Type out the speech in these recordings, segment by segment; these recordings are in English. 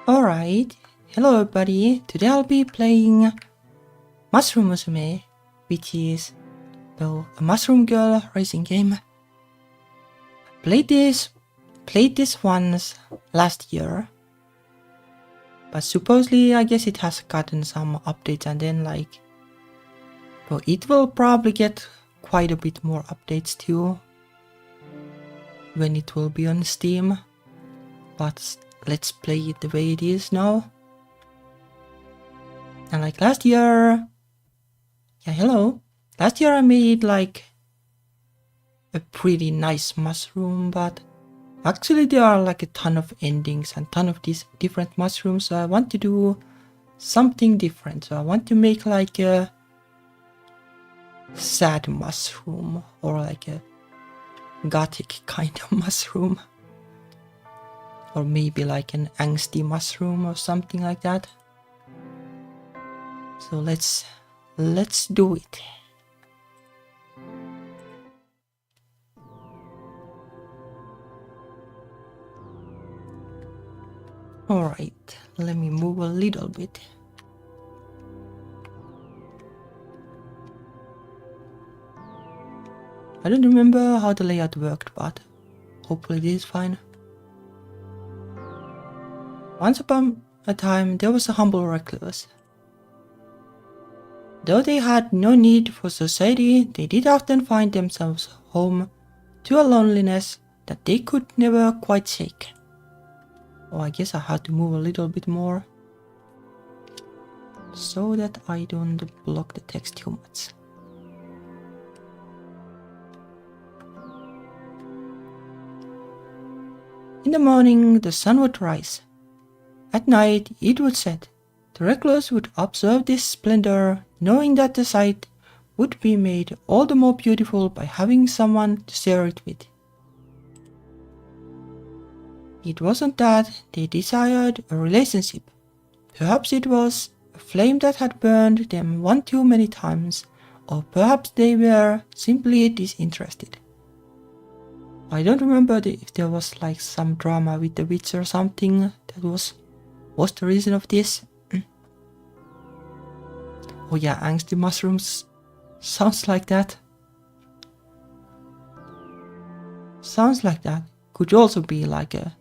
Alright, hello everybody, today I'll be playing Musume, which is, well, a mushroom girl racing game. Played this once last year, but supposedly I guess it has gotten some updates and then well, it will probably get quite a bit more updates too when it will be on Steam, but let's play it the way it is now. And like last year, last year I made like a pretty nice mushroom, but actually there are like a ton of endings and ton of these different mushrooms, so I want to do something different. So I want to make like a sad mushroom or like a gothic kind of mushroom. Or maybe like an angsty mushroom or something like that. So let's do it. Alright, let me move a little bit. I don't remember how the layout worked, but hopefully this is fine. Once upon a time, there was a humble recluse. Though they had no need for society, they did often find themselves home to a loneliness that they could never quite shake. Oh, I guess I have to move a little bit more so that I don't block the text too much. In the morning, the sun would rise. At night, it would set. The recluse would observe this splendor, knowing that the sight would be made all the more beautiful by having someone to share it with. It wasn't that they desired a relationship. Perhaps it was a flame that had burned them one too many times, or perhaps they were simply disinterested. I don't remember if there was like some drama with the witch or something that was the reason of this. Oh yeah, angsty mushrooms. Sounds like that. Sounds like that. Could also be like an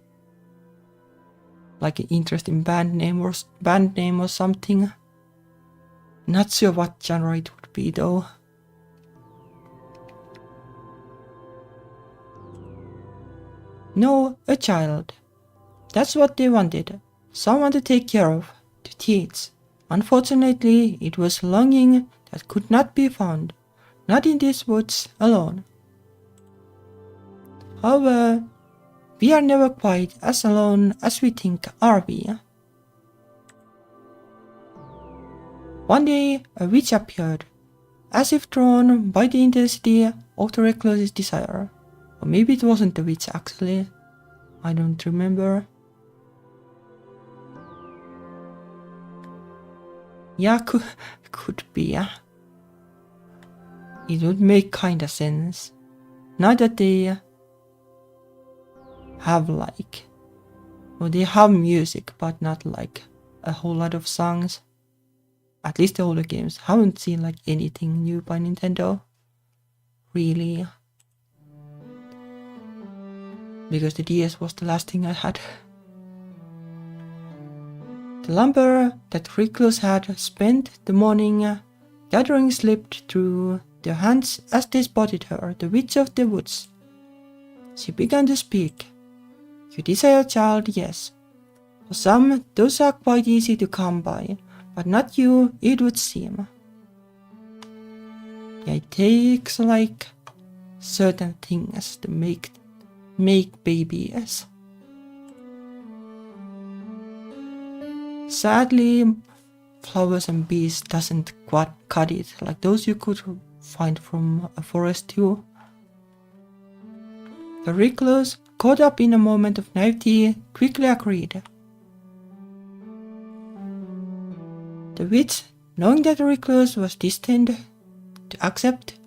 interesting band name or something. Not sure what genre it would be though. No, a child. That's what they wanted. Someone to take care of, to teach. Unfortunately, it was longing that could not be found, not in these woods alone. However, we are never quite as alone as we think, are we? One day, a witch appeared, as if drawn by the intensity of the recluse's desire. Or maybe it wasn't the witch actually, I don't remember. Yeah, could be. It would make kinda sense. Now that they have they have music, but not like a whole lot of songs. At least the older games. Haven't seen like anything new by Nintendo. Really. Because the DS was the last thing I had. The lumber that recluse had spent the morning gathering slipped through their hands as they spotted her, the witch of the woods. She began to speak. You desire, child, yes. For some, those are quite easy to come by, but not you, it would seem. Yeah, it takes like certain things to make babies. Sadly, flowers and bees doesn't quite cut it, like those you could find from a forest too. The recluse, caught up in a moment of naivety, quickly agreed. The witch, knowing that the recluse was destined to accept,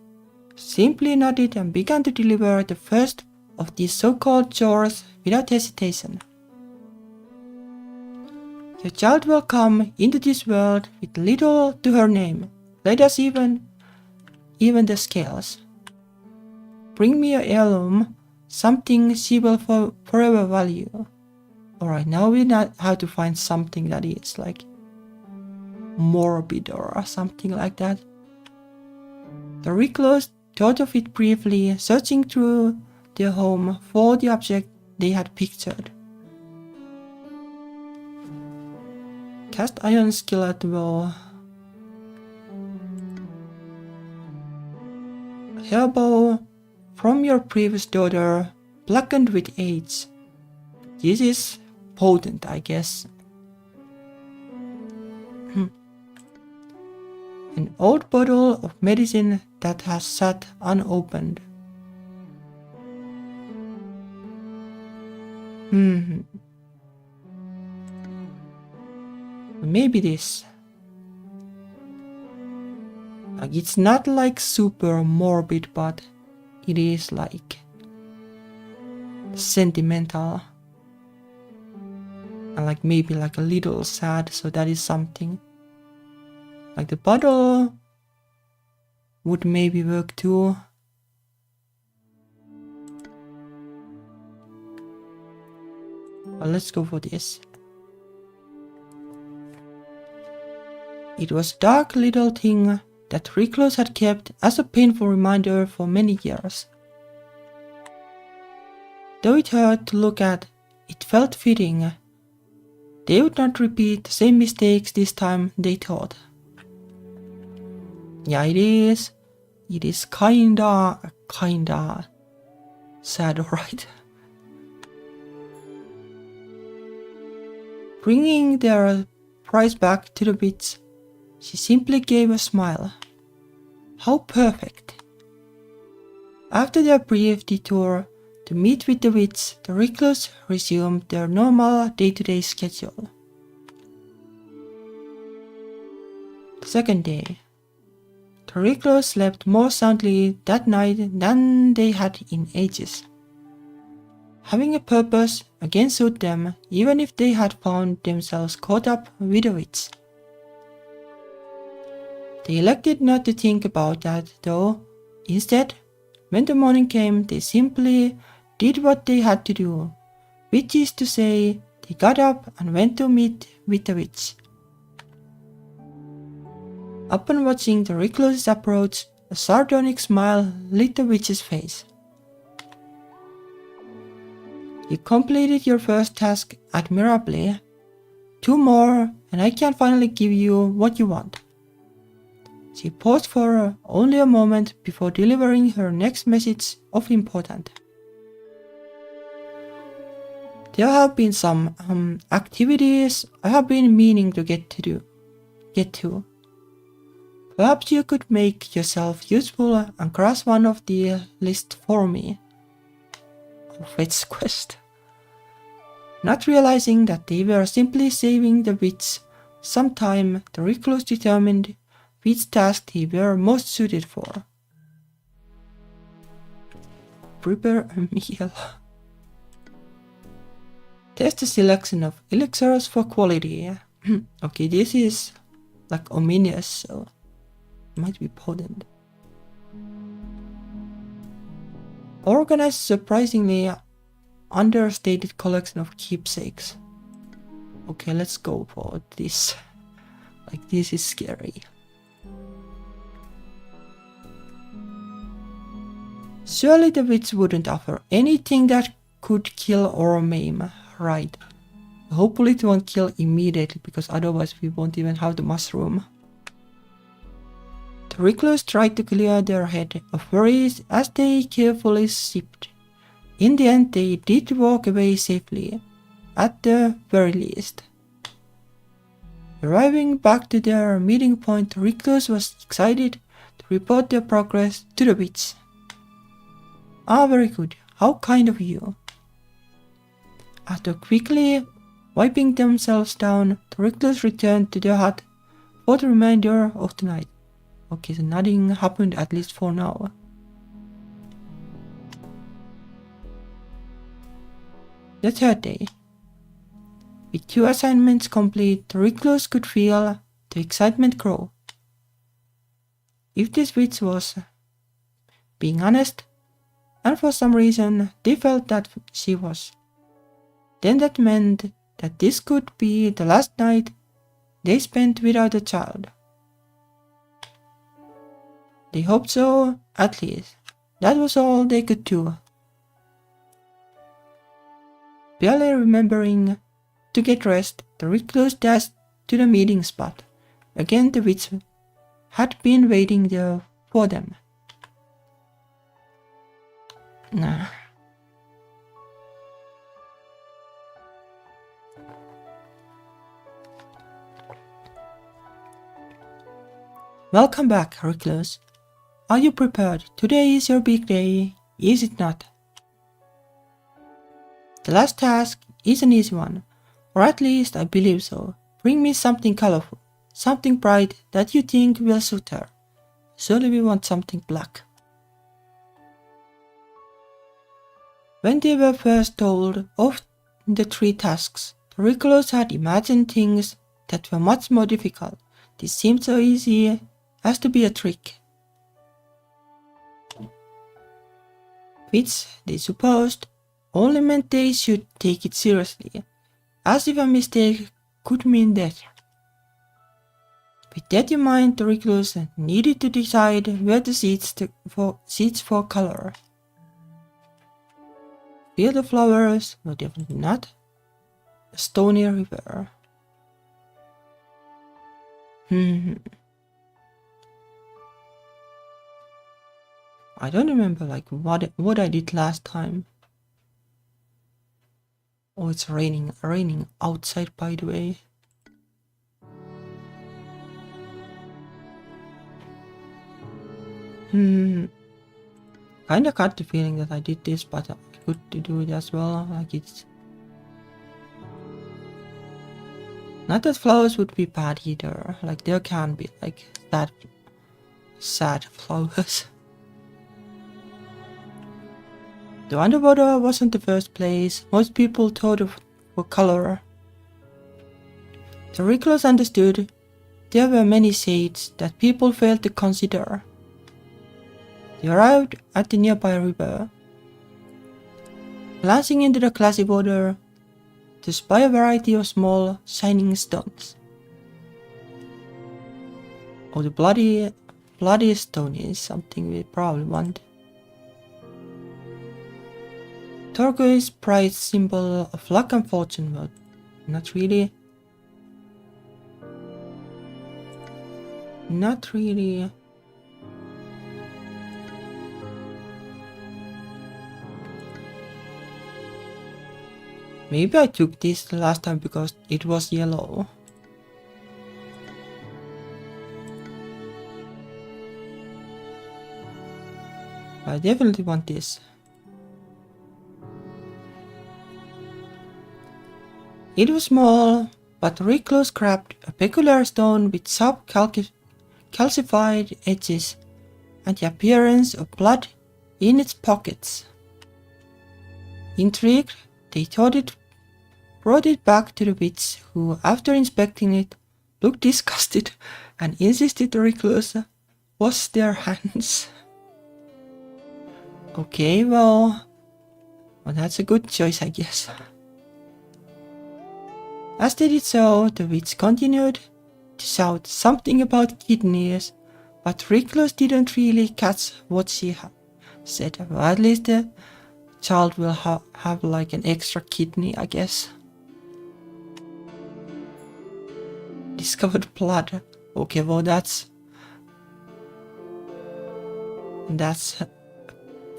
simply nodded and began to deliver the first of these so-called chores without hesitation. Your child will come into this world with little to her name, let us even the scales. Bring me an heirloom, something she will forever value. Alright, now we have to find something that is like morbid or something like that. The recluse thought of it briefly, searching through their home for the object they had pictured. Cast iron skillet bow. Hair bow from your previous daughter, blackened with age. This is potent, I guess. An old bottle of medicine that has sat unopened. Maybe this. Like, it's not like super morbid, but it is like sentimental. And like maybe like a little sad, so that is something. Like the bottle would maybe work too. Well, let's go for this. It was a dark little thing that recluse had kept as a painful reminder for many years. Though it hurt to look at, it felt fitting. They would not repeat the same mistakes this time, they thought. Yeah, it is kinda sad, right? Bringing their prize back to the witch, she simply gave a smile. How perfect! After their brief detour to meet with the witch, the recluse resumed their normal day-to-day schedule. The second day. The recluse slept more soundly that night than they had in ages. Having a purpose again suited them, even if they had found themselves caught up with the witch. They elected not to think about that, though. Instead, when the morning came, they simply did what they had to do, which is to say, they got up and went to meet with the witch. Upon watching the recluse's approach, a sardonic smile lit the witch's face. You completed your first task admirably. 2 more, and I can finally give you what you want. She paused for only a moment before delivering her next message of importance. There have been some activities I have been meaning to get to. Perhaps you could make yourself useful and cross one of the list for me. Witch quest. Not realizing that they were simply saving the witch some time, the recluse determined which task they were most suited for. Prepare a meal. Test the selection of elixirs for quality. Okay, this is like ominous, so it might be potent. Organize a surprisingly understated collection of keepsakes. Okay, let's go for this. Like, this is scary. Surely the witch wouldn't offer anything that could kill or maim, right? Hopefully it won't kill immediately, because otherwise we won't even have the mushroom. The recluse tried to clear their head of worries as they carefully sipped. In the end, they did walk away safely, at the very least. Arriving back to their meeting point, the recluse was excited to report their progress to the witch. Ah, very good. How kind of you. After quickly wiping themselves down, the recluse returned to their hut for the remainder of the night. Okay, so nothing happened, at least for now. The third day. With 2 assignments complete, the recluse could feel the excitement grow. If this witch was being honest, and for some reason they felt that she was, then that meant that this could be the last night they spent without a child. They hoped so, at least. That was all they could do. Barely remembering to get dressed, the recluse dashed to the meeting spot. Again, the witch had been waiting there for them. Nah. Welcome back, recluse. Are you prepared? Today is your big day, is it not? The last task is an easy one, or at least I believe so. Bring me something colorful, something bright that you think will suit her. Surely we want something black. When they were first told of the 3 tasks, the recluse had imagined things that were much more difficult. This seemed so easy as to be a trick, which they supposed only meant they should take it seriously, as if a mistake could mean death. With that in mind, the recluse needed to decide where the seeds for color. Field of flowers were definitely not. A stony river. I don't remember what I did last time. Oh, it's raining outside, by the way. Kinda got the feeling that I did this, but I could do it as well. Like it's not that flowers would be bad either. Like there can be like sad flowers. The underwater wasn't the first place most people thought of for color. The recluse understood there were many shades that people failed to consider. They arrived at the nearby river, glancing into the glassy water to spy a variety of small, shining stones. Oh, the bloody stone is something we probably want. Turquoise bright symbol of luck and fortune, but not really. Not really. Maybe I took this the last time because it was yellow. I definitely want this. It was small, but the recluse grabbed a peculiar stone with sharp calcified edges and the appearance of blood in its pockets. Intrigued, they brought it back to the witch, who, after inspecting it, looked disgusted and insisted the recluse wash their hands. Okay, well, that's a good choice, I guess. As they did so, the witch continued to shout something about kidneys, but recluse didn't really catch what she said. Well, at least the child will have like an extra kidney, I guess. Discovered blood. Okay, well that's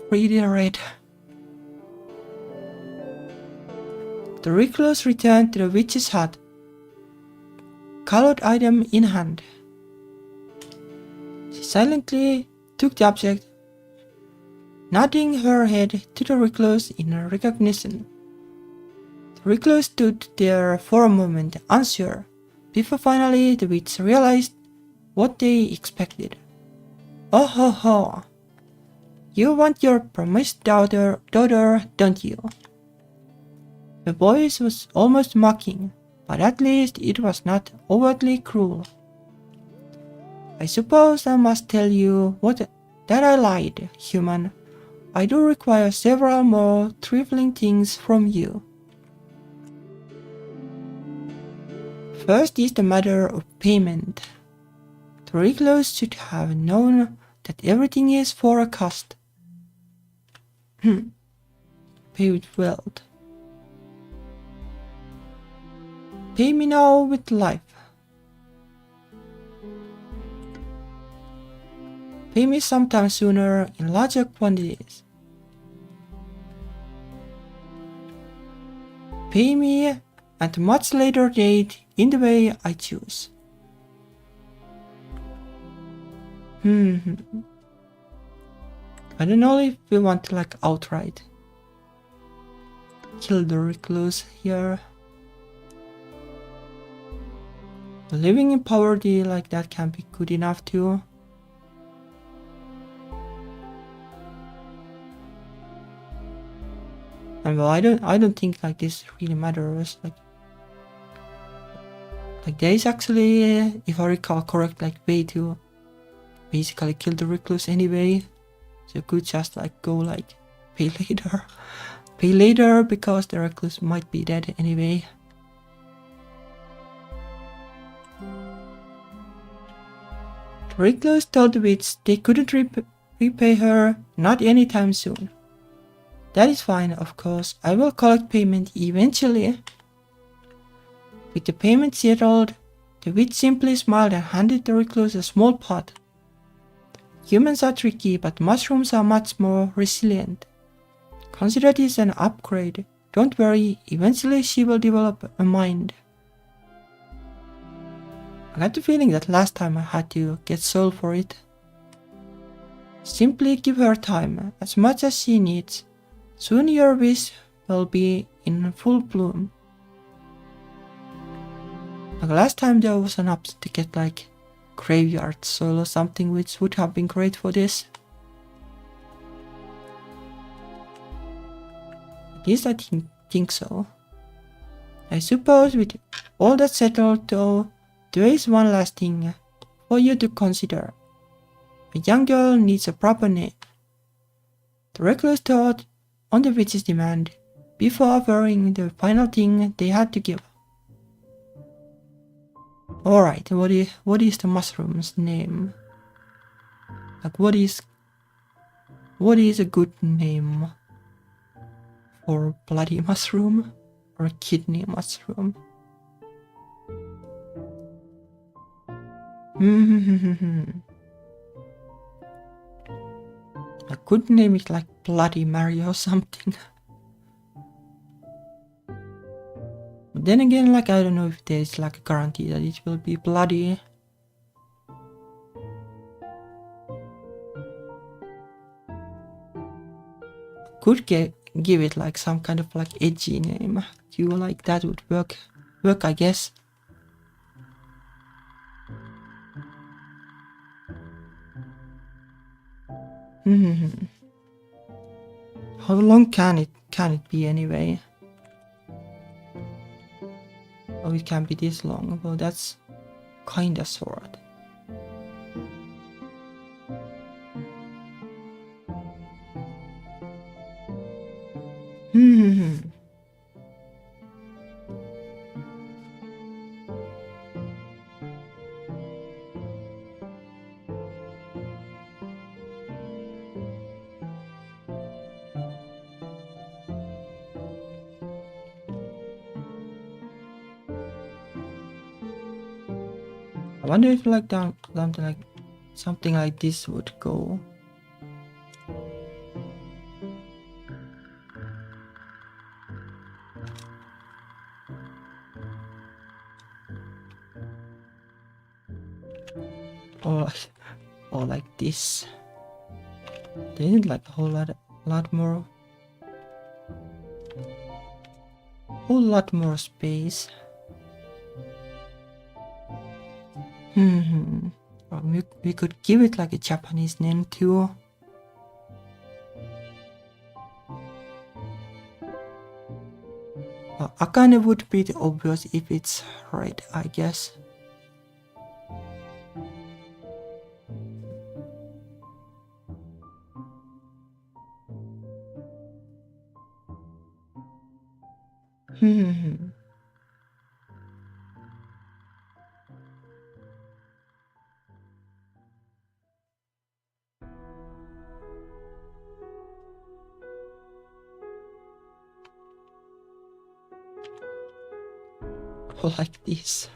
pretty red. The recluse returned to the witch's hut, colored item in hand. She silently took the object, nodding her head to the recluse in recognition. The recluse stood there for a moment, unsure, before finally the witch realized what they expected. Oh ho ho! You want your promised daughter, don't you? The voice was almost mocking, but at least it was not overtly cruel. I suppose I must tell you that I lied, human. I do require several more trifling things from you. First is the matter of payment. The recluse should have known that everything is for a cost. Pay with wealth. Pay me now with life. Pay me sometime sooner in larger quantities. Pay me at a much later date in the way I choose. I don't know if we want to like outright kill the recluse here. Living in poverty like that can be good enough too. And well, I don't think like this really matters. Like there is actually, if I recall correct, like way to basically kill the recluse anyway. So you could just like go like pay later. Pay later because the recluse might be dead anyway. The recluse told the witch they couldn't repay her, not anytime soon. That is fine, of course. I will collect payment eventually. With the payment settled, the witch simply smiled and handed the recluse a small pot. Humans are tricky, but mushrooms are much more resilient. Consider this an upgrade. Don't worry, eventually she will develop a mind. I got the feeling that last time I had to get soul for it. Simply give her time, as much as she needs. Soon your wish will be in full bloom. Like last time there was an option to get like graveyard soul or something, which would have been great for this. At least I think so. I suppose with all that settled though, there is one last thing for you to consider. A young girl needs a proper name. The recluse thought on the witch's demand before offering the final thing they had to give. Alright, what is the mushroom's name? Like what is a good name for a bloody mushroom or a kidney mushroom? A good name is like Bloody Mary or something. But then again, like I don't know if there's like a guarantee that it will be bloody. Could give it like some kind of like edgy name. You like that would work I guess. How long can it be anyway? Oh, it can't be this long. Well, that's kinda short. I wonder if like something like this would go. Or like this. They need like a whole lot more. Whole lot more space. Or we could give it like a Japanese name too. Well, Akane would be the obvious if it's red, I guess. Like this.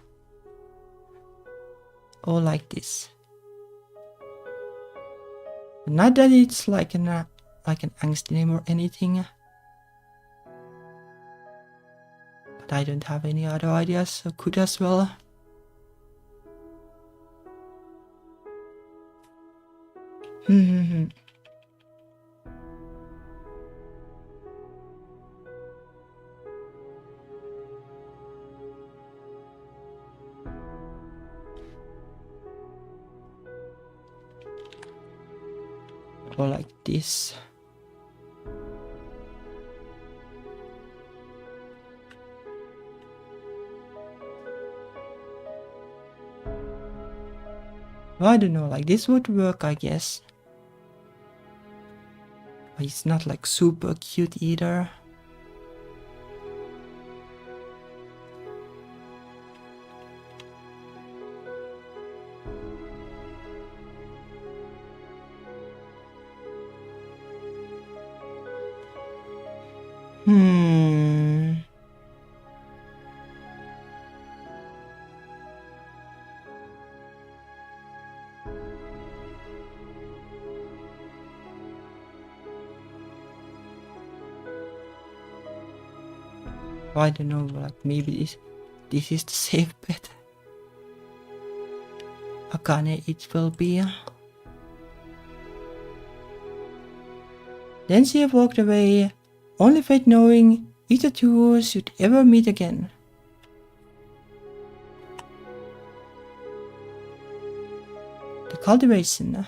Or like this. Not that it's like an angst name or anything. But I don't have any other ideas, so could as well. Or like this. I don't know, like this would work, I guess. But it's not like super cute either. I don't know, like maybe this is the safe bet. Akane it will be. Then she walked away, only fate knowing if the two should ever meet again. The cultivation.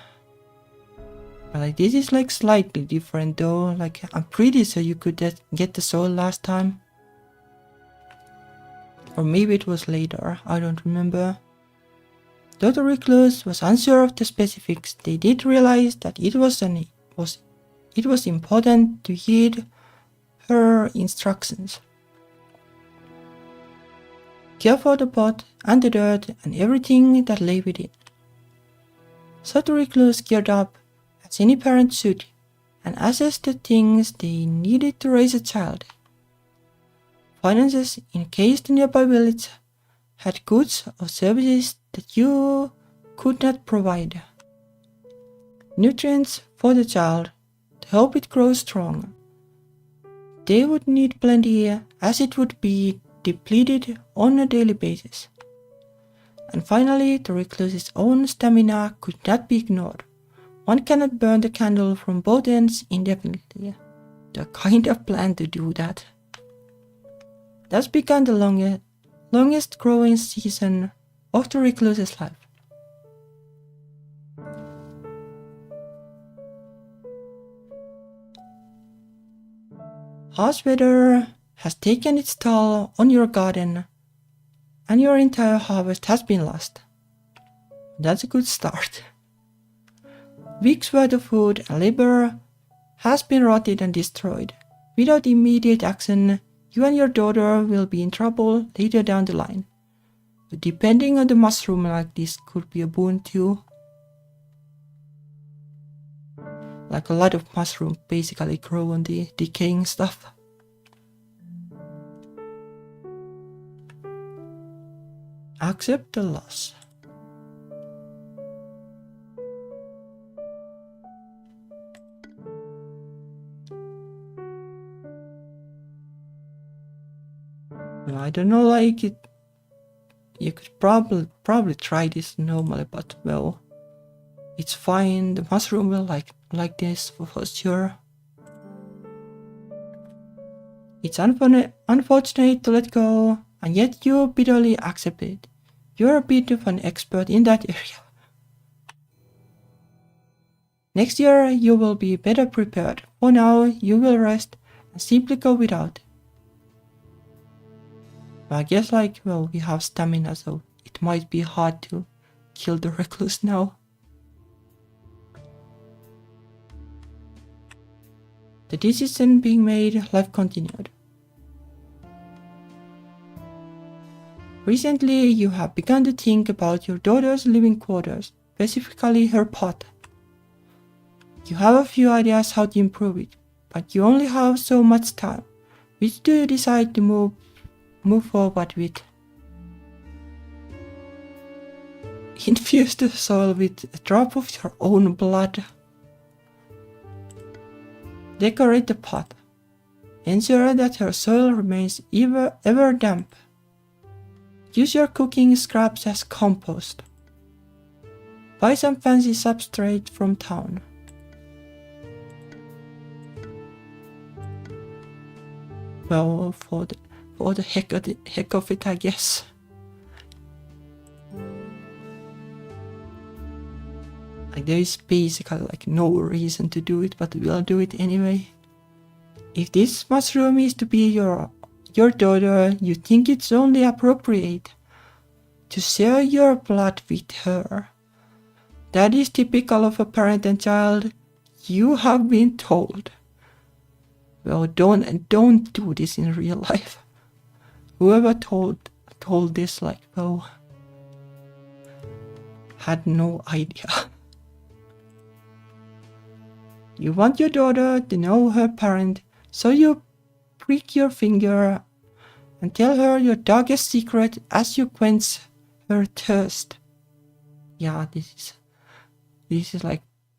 Like this is like slightly different though, like I'm pretty sure you could get the soul last time. Or maybe it was later, I don't remember. Though the recluse was unsure of the specifics, they did realize that it was important to heed her instructions. Care for the pot and the dirt and everything that lay within. So the recluse geared up, as any parent should, and assessed the things they needed to raise a child. Finances in case the nearby village had goods or services that you could not provide. Nutrients for the child to help it grow strong. They would need plenty as it would be depleted on a daily basis. And finally, the recluse's own stamina could not be ignored. One cannot burn the candle from both ends indefinitely. The kind of plan to do that. Thus began the longest growing season of the recluse's life. Harsh weather has taken its toll on your garden, and your entire harvest has been lost. That's a good start. Weeks' worth of food and labor has been rotted and destroyed. Without immediate action, you and your daughter will be in trouble later down the line. But depending on the mushroom, like this could be a boon too. Like a lot of mushrooms basically grow on the decaying stuff. Accept the loss. I don't know, like it. You could probably try this normally, but well, it's fine. The mushroom will like this for sure. It's unfortunate to let go, and yet you bitterly accept it. You're a bit of an expert in that area. Next year you will be better prepared. For now, you will rest and simply go without. But I guess we have stamina, so it might be hard to kill the recluse now. The decision being made, life continued. Recently, you have begun to think about your daughter's living quarters, specifically her pot. You have a few ideas how to improve it, but you only have so much time. Which do you decide to move forward with? Infuse the soil with a drop of your own blood. Decorate the pot. Ensure that her soil remains ever damp. Use your cooking scraps as compost. Buy some fancy substrate from town. Well, for the heck of it, I guess. There is basically no reason to do it, but we'll do it anyway. If this mushroom is to be your daughter, you think it's only appropriate to share your blood with her. That is typical of a parent and child, you have been told. Well, don't do this in real life. Whoever told this, had no idea. You want your daughter to know her parent, so you prick your finger and tell her your darkest secret as you quench her thirst. Yeah, this is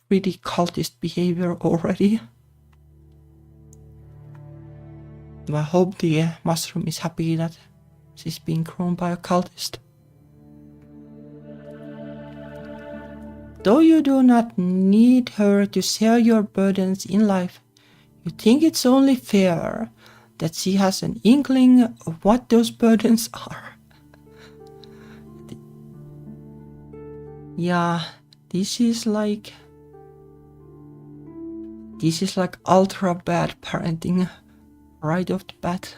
pretty cultist behavior already. I hope the mushroom is happy that she's being grown by a cultist. Though you do not need her to share your burdens in life, you think it's only fair that she has an inkling of what those burdens are. Yeah, this is like ultra bad parenting right off the bat.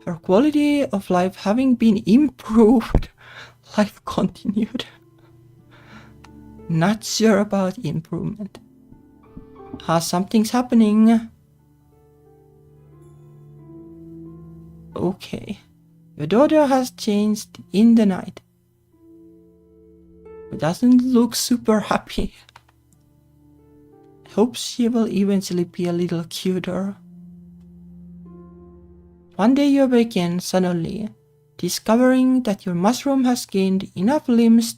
Her quality of life having been improved, life continued. Not sure about improvement. Something's happening. Okay. Your daughter has changed in the night. It doesn't look super happy. I hope she will eventually be a little cuter. One day you awaken suddenly, discovering that your mushroom has gained enough limbs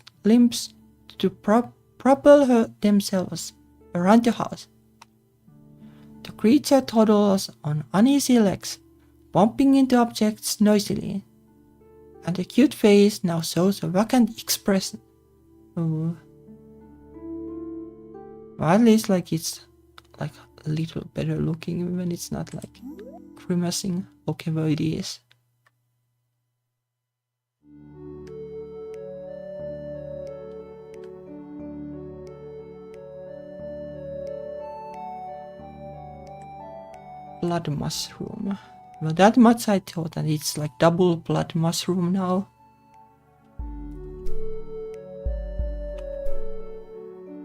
to propel themselves around the house. The creature toddles on uneasy legs, bumping into objects noisily, and the cute face now shows a vacant expression. Oh. Well, at least it's a little better looking when it's not grimacing. Okay, well it is. Blood mushroom. Well, that much I thought, and it's double blood mushroom now.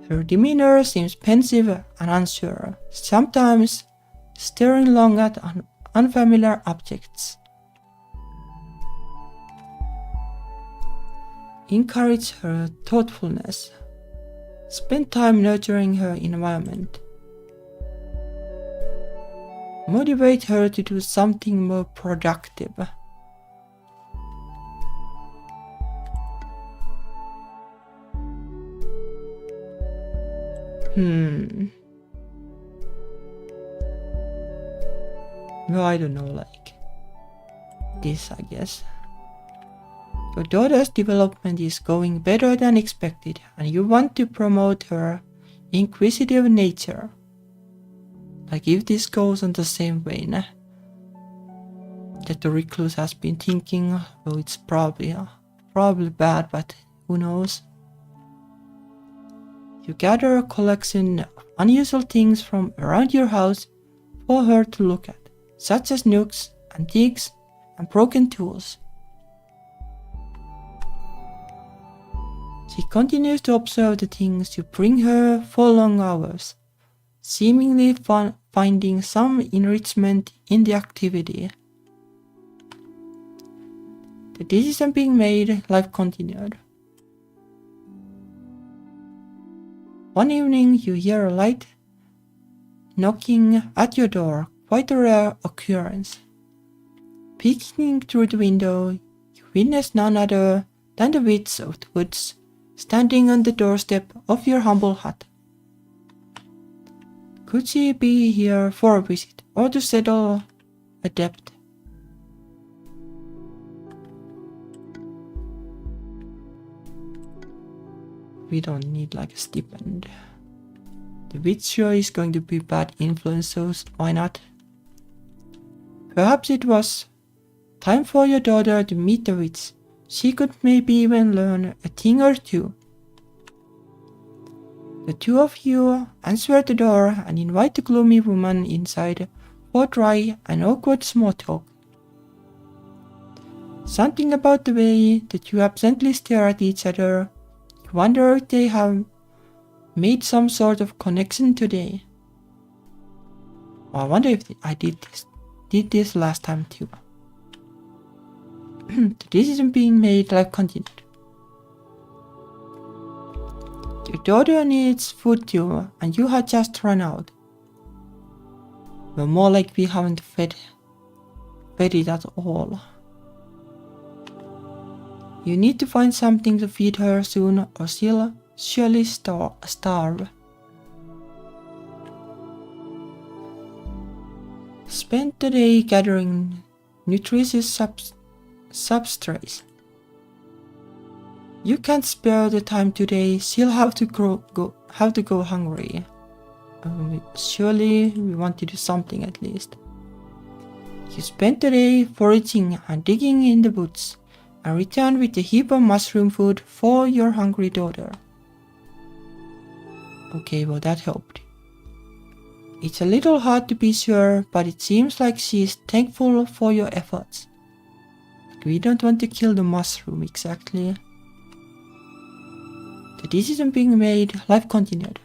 Her demeanor seems pensive and unsure, sometimes staring long at unfamiliar objects. Encourage her thoughtfulness. Spend time nurturing her environment. Motivate her to do something more productive. Well, I don't know, this, I guess. Your daughter's development is going better than expected, and you want to promote her inquisitive nature. If this goes on the same vein that the recluse has been thinking, well, it's probably bad, but who knows? You gather a collection of unusual things from around your house for her to look at, such as nooks, antiques, and broken tools. She continues to observe the things you bring her for long hours, seemingly finding some enrichment in the activity. The decision being made, life continued. One evening you hear a light knocking at your door, quite a rare occurrence. Peeking through the window, you witness none other than the witch of the woods standing on the doorstep of your humble hut. Could she be here for a visit or to settle a debt? We don't need like a stipend. The witch sure is going to be bad influence, so why not? Perhaps it was time for your daughter to meet the witch. She could maybe even learn a thing or two. The two of you answer the door and invite the gloomy woman inside for dry and awkward small talk. Something about the way the two absently stare at each other, you wonder if they have made some sort of connection today. I wonder if I did this last time too. The decision being made, life continued. Your daughter needs food too, and you had just run out. Well, more like we haven't fed it at all. You need to find something to feed her soon, or she'll surely starve. Spend the day gathering nutritious substrates. You can't spare the time today. She'll have to go hungry. Surely we want to do something at least. You spend the day foraging and digging in the woods, and return with a heap of mushroom food for your hungry daughter. Okay, well that helped. It's a little hard to be sure, but it seems like she is thankful for your efforts. We don't want to kill the mushroom exactly. The decision being made, life continued.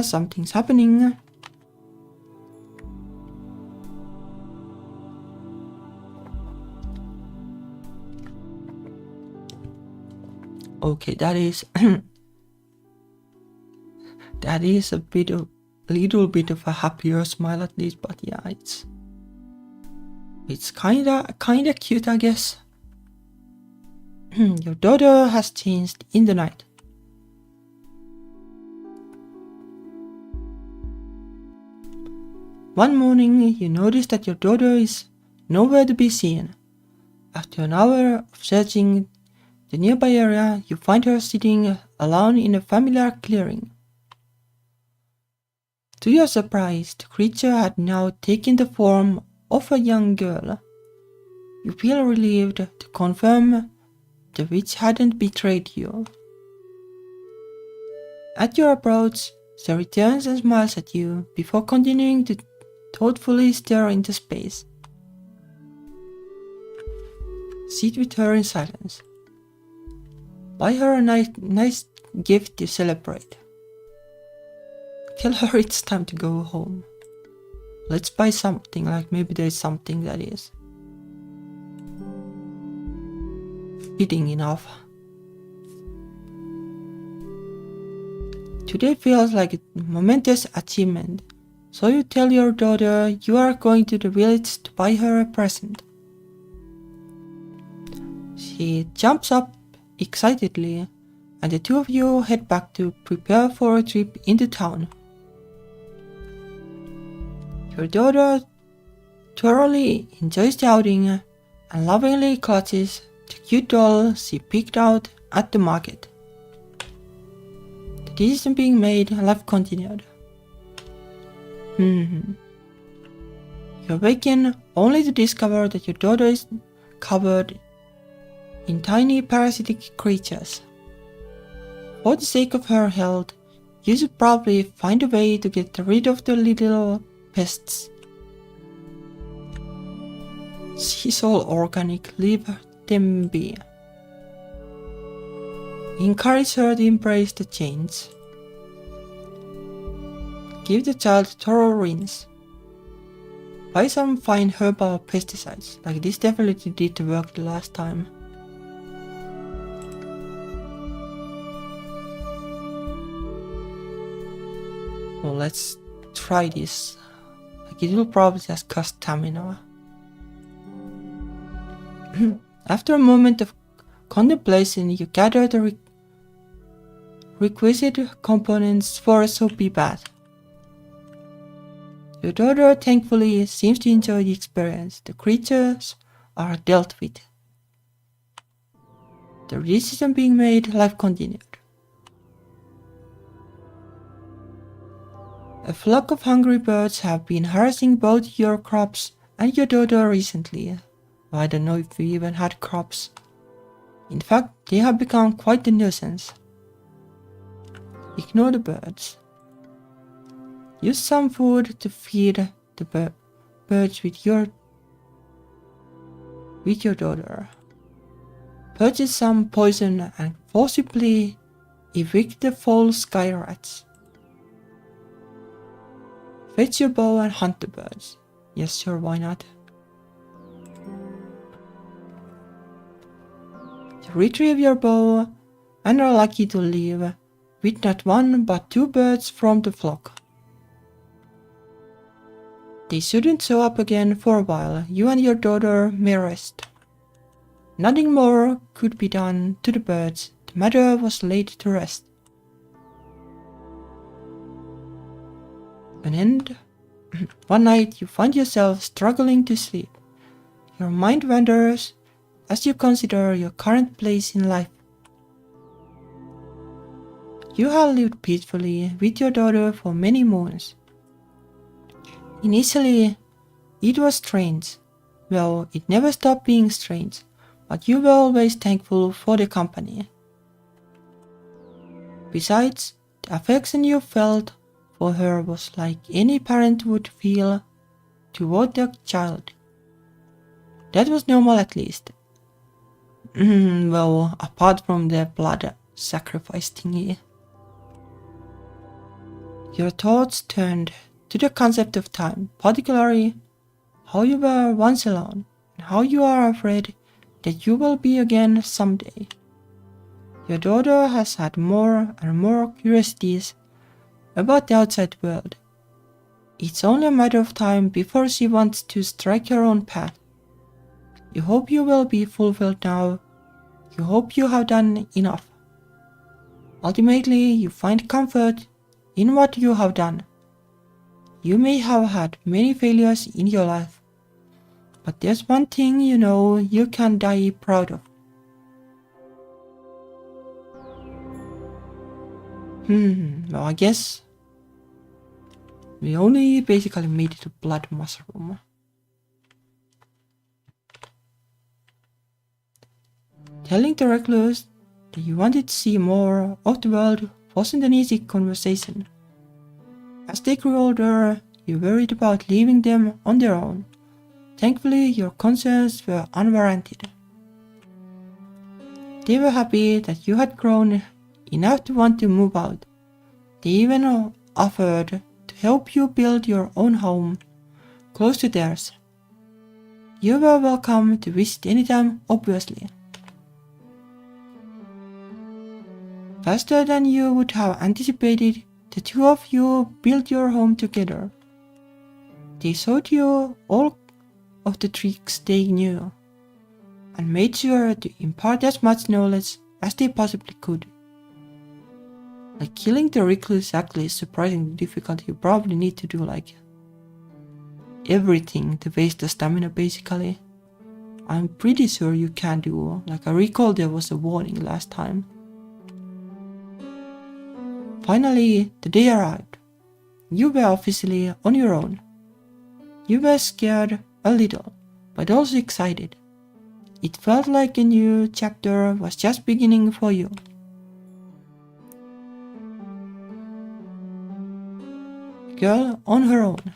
Something's happening. Okay, that is that is a little bit of a happier smile at least, but yeah, it's kinda cute, I guess. Your daughter has changed in the night. One morning, you notice that your daughter is nowhere to be seen. After an hour of searching the nearby area, you find her sitting alone in a familiar clearing. To your surprise, the creature had now taken the form of a young girl. You feel relieved to confirm the witch hadn't betrayed you. At your approach, she returns and smiles at you before continuing to thoughtfully stare into space. Sit with her in silence. Buy her a nice gift to celebrate. Tell her it's time to go home. Let's buy something, like maybe there's something that is fitting enough. Today feels like a momentous achievement, so you tell your daughter you are going to the village to buy her a present. She jumps up excitedly, and the two of you head back to prepare for a trip into town. Your daughter thoroughly enjoys the outing and lovingly clutches the cute doll she picked out at the market. The decision being made, life continued. You awaken only to discover that your daughter is covered in tiny parasitic creatures. For the sake of her health, you should probably find a way to get rid of the little pests. She's all organic, leave them be. Encourage her to embrace the change. Give the child a thorough rinse. Buy some fine herbal pesticides, like this definitely did the work the last time. Well, let's try this. Like it will probably just cost stamina. After a moment of contemplation, you gather the requisite components for a soapy bath. Your daughter thankfully seems to enjoy the experience. The creatures are dealt with. The decision being made, life continued. A flock of hungry birds have been harassing both your crops and your daughter recently. I don't know if we even had crops. In fact, they have become quite a nuisance. Ignore the birds. Use some food to feed the birds with your daughter. Purchase some poison and forcibly evict the foul sky rats. Fetch your bow and hunt the birds. Yes, sure, why not? You retrieve your bow and are lucky to leave with not one but 2 birds from the flock. They shouldn't show up again for a while. You and your daughter may rest. Nothing more could be done to the birds. The matter was laid to rest. One night you find yourself struggling to sleep. Your mind wanders as you consider your current place in life. You have lived peacefully with your daughter for many moons. Initially, it was strange. Well, it never stopped being strange, but you were always thankful for the company. Besides, the affection you felt for her was like any parent would feel toward their child. That was normal at least. Well, apart from the blood sacrifice thingy. Your thoughts turned to the concept of time, particularly how you were once alone and how you are afraid that you will be again someday. Your daughter has had more and more curiosities about the outside world. It's only a matter of time before she wants to strike her own path. You hope you will be fulfilled now. You hope you have done enough. Ultimately, you find comfort in what you have done. You may have had many failures in your life, but there's one thing you know you can die proud of. Well, I guess we only basically made it to blood mushroom. Telling the recluse that you wanted to see more of the world wasn't an easy conversation. As they grew older, you worried about leaving them on their own. Thankfully, your concerns were unwarranted. They were happy that you had grown enough to want to move out. They even offered to help you build your own home close to theirs. You were welcome to visit anytime, obviously. Faster than you would have anticipated, the 2 of you built your home together. They showed you all of the tricks they knew, and made sure to impart as much knowledge as they possibly could. Like killing the recluse actually is surprisingly difficult. You probably need to do like everything to waste the stamina basically. I'm pretty sure you can do, like I recall there was a warning last time. Finally, the day arrived. You were officially on your own. You were scared a little, but also excited. It felt like a new chapter was just beginning for you. girl on her own.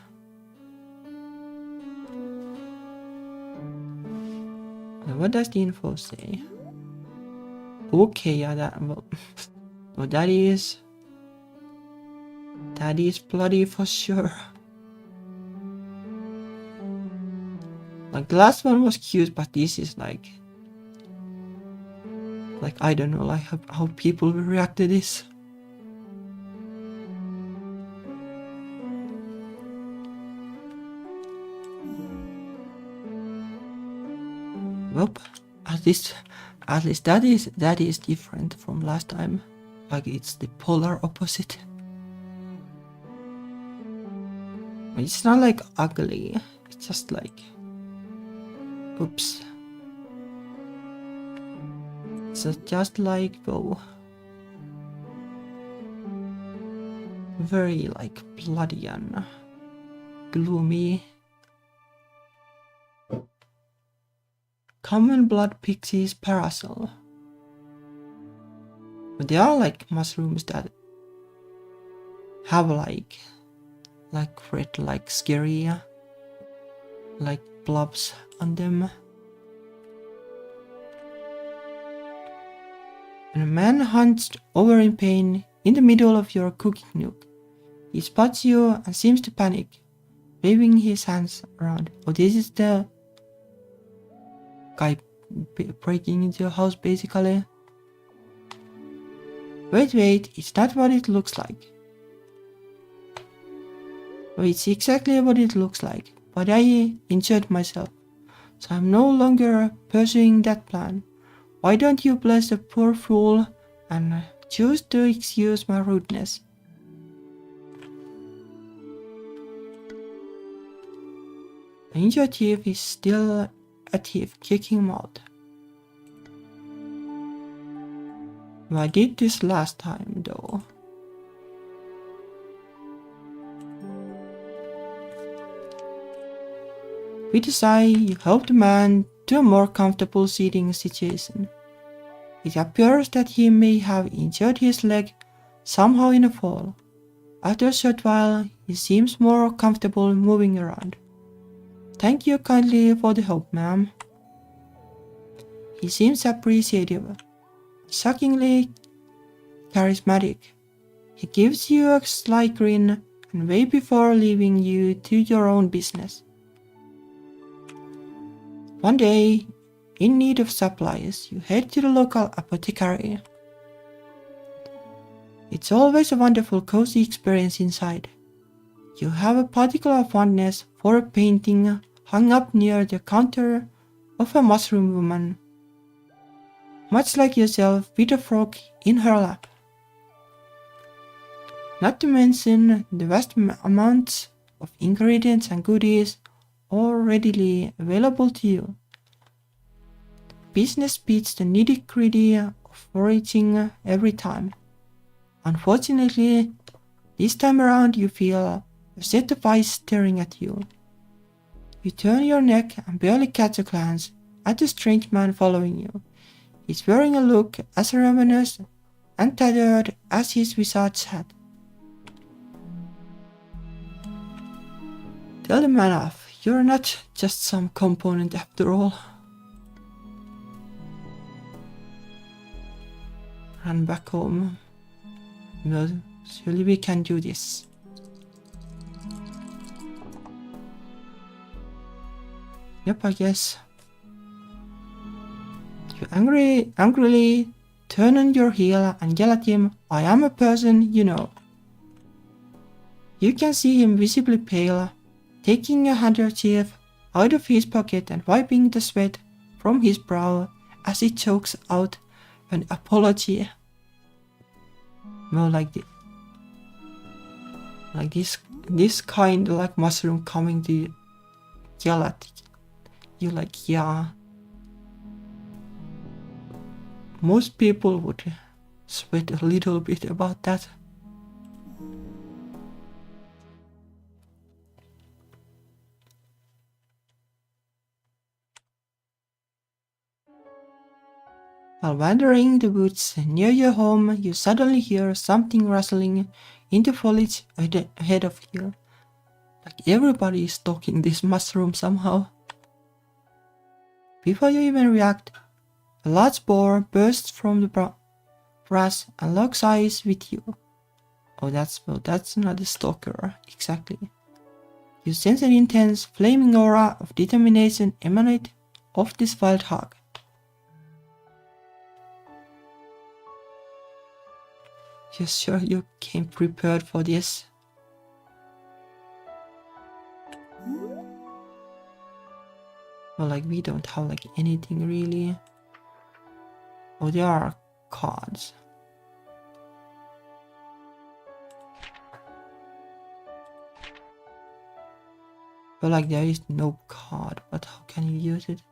And what does the info say? Okay, yeah, well, that is bloody for sure. Like the last one was cute, but this is like I don't know, like how people will react to this. Well, at least that is different from last time. Like it's the polar opposite. It's not like ugly. It's just like, oops. It's just like, oh, very like bloody and gloomy. Common blood pixie's parasol. But there are like mushrooms that have like red, like scary, like blobs on them. And a man hunched over in pain in the middle of your cooking nook. He spots you and seems to panic, waving his hands around. Oh, this is the guy breaking into your house, basically. Wait, it's not what it looks like. Oh, it's exactly what it looks like, but I injured myself, so I'm no longer pursuing that plan. Why don't you bless the poor fool and choose to excuse my rudeness? The injured thief is still a thief, kicking him out. I did this last time, though. With a sigh, you help the man to a more comfortable seating situation. It appears that he may have injured his leg somehow in a fall. After a short while, he seems more comfortable moving around. Thank you kindly for the help, ma'am. He seems appreciative, shockingly charismatic. He gives you a sly grin and way before leaving you to your own business. One day, in need of supplies, you head to the local apothecary. It's always a wonderful cozy experience inside. You have a particular fondness for a painting hung up near the counter of a mushroom woman, much like yourself with a frog in her lap. Not to mention the vast amounts of ingredients and goodies all readily available to you. Business beats the nitty-gritty of foraging every time. Unfortunately, this time around you feel a set of eyes staring at you. You turn your neck and barely catch a glance at the strange man following you. He's wearing a look as ravenous and tattered as his wizard's hat. Tell the man off, you're not just some component after all. Run back home. Well, surely we can do this. Yep, I guess. You angrily turn on your heel and yell at him, I am a person you know. You can see him visibly pale, taking a handkerchief out of his pocket and wiping the sweat from his brow as he chokes out an apology. Well, like this kind, like mushroom coming to yell at you, like, yeah. Most people would sweat a little bit about that. While wandering the woods near your home, you suddenly hear something rustling in the foliage ahead of you. Like everybody is stalking this mushroom somehow. Before you even react, a large boar bursts from the brush and locks eyes with you. Oh, that's not a stalker, exactly. You sense an intense, flaming aura of determination emanate off this wild hog. You sure you came prepared for this? Well, like we don't have like anything really. Oh, there are cards. But like there is no card, but how can you use it?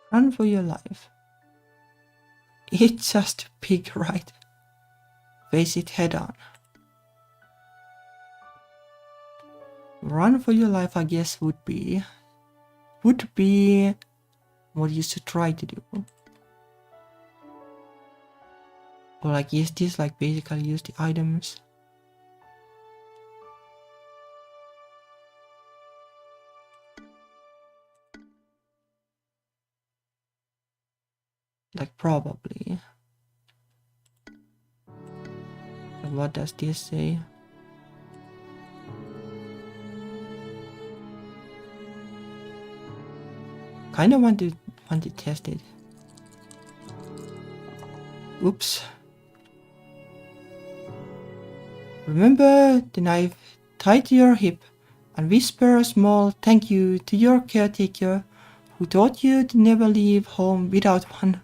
Run for your life. It's just a pig, right? Face it head on. Run for your life, I guess, would be what you should try to do. Or like, is this like basically use the items? Like probably. But what does this say? Kinda want to test it. Oops. Remember the knife tied to your hip and whisper a small thank you to your caretaker who taught you to never leave home without one.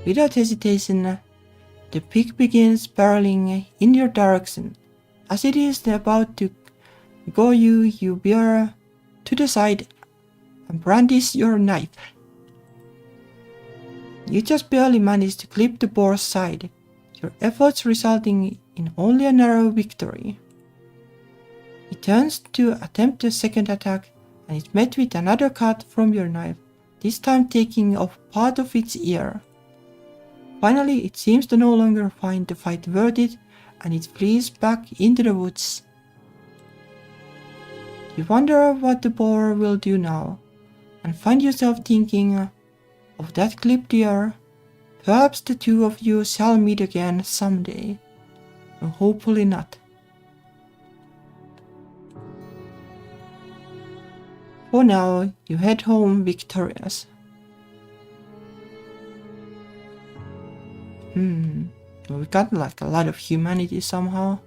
Without hesitation, the pig begins barreling in your direction. As it is about to go you veer to the side and brandish your knife. You just barely manage to clip the boar's side, your efforts resulting in only a narrow victory. It turns to attempt a second attack and is met with another cut from your knife, this time taking off part of its ear. Finally, it seems to no longer find the fight worth it and it flees back into the woods. You wonder what the boar will do now and find yourself thinking of that clipped ear. Perhaps the two of you shall meet again someday, and hopefully not. For now, you head home victorious. Well, we got like a lot of humanity somehow.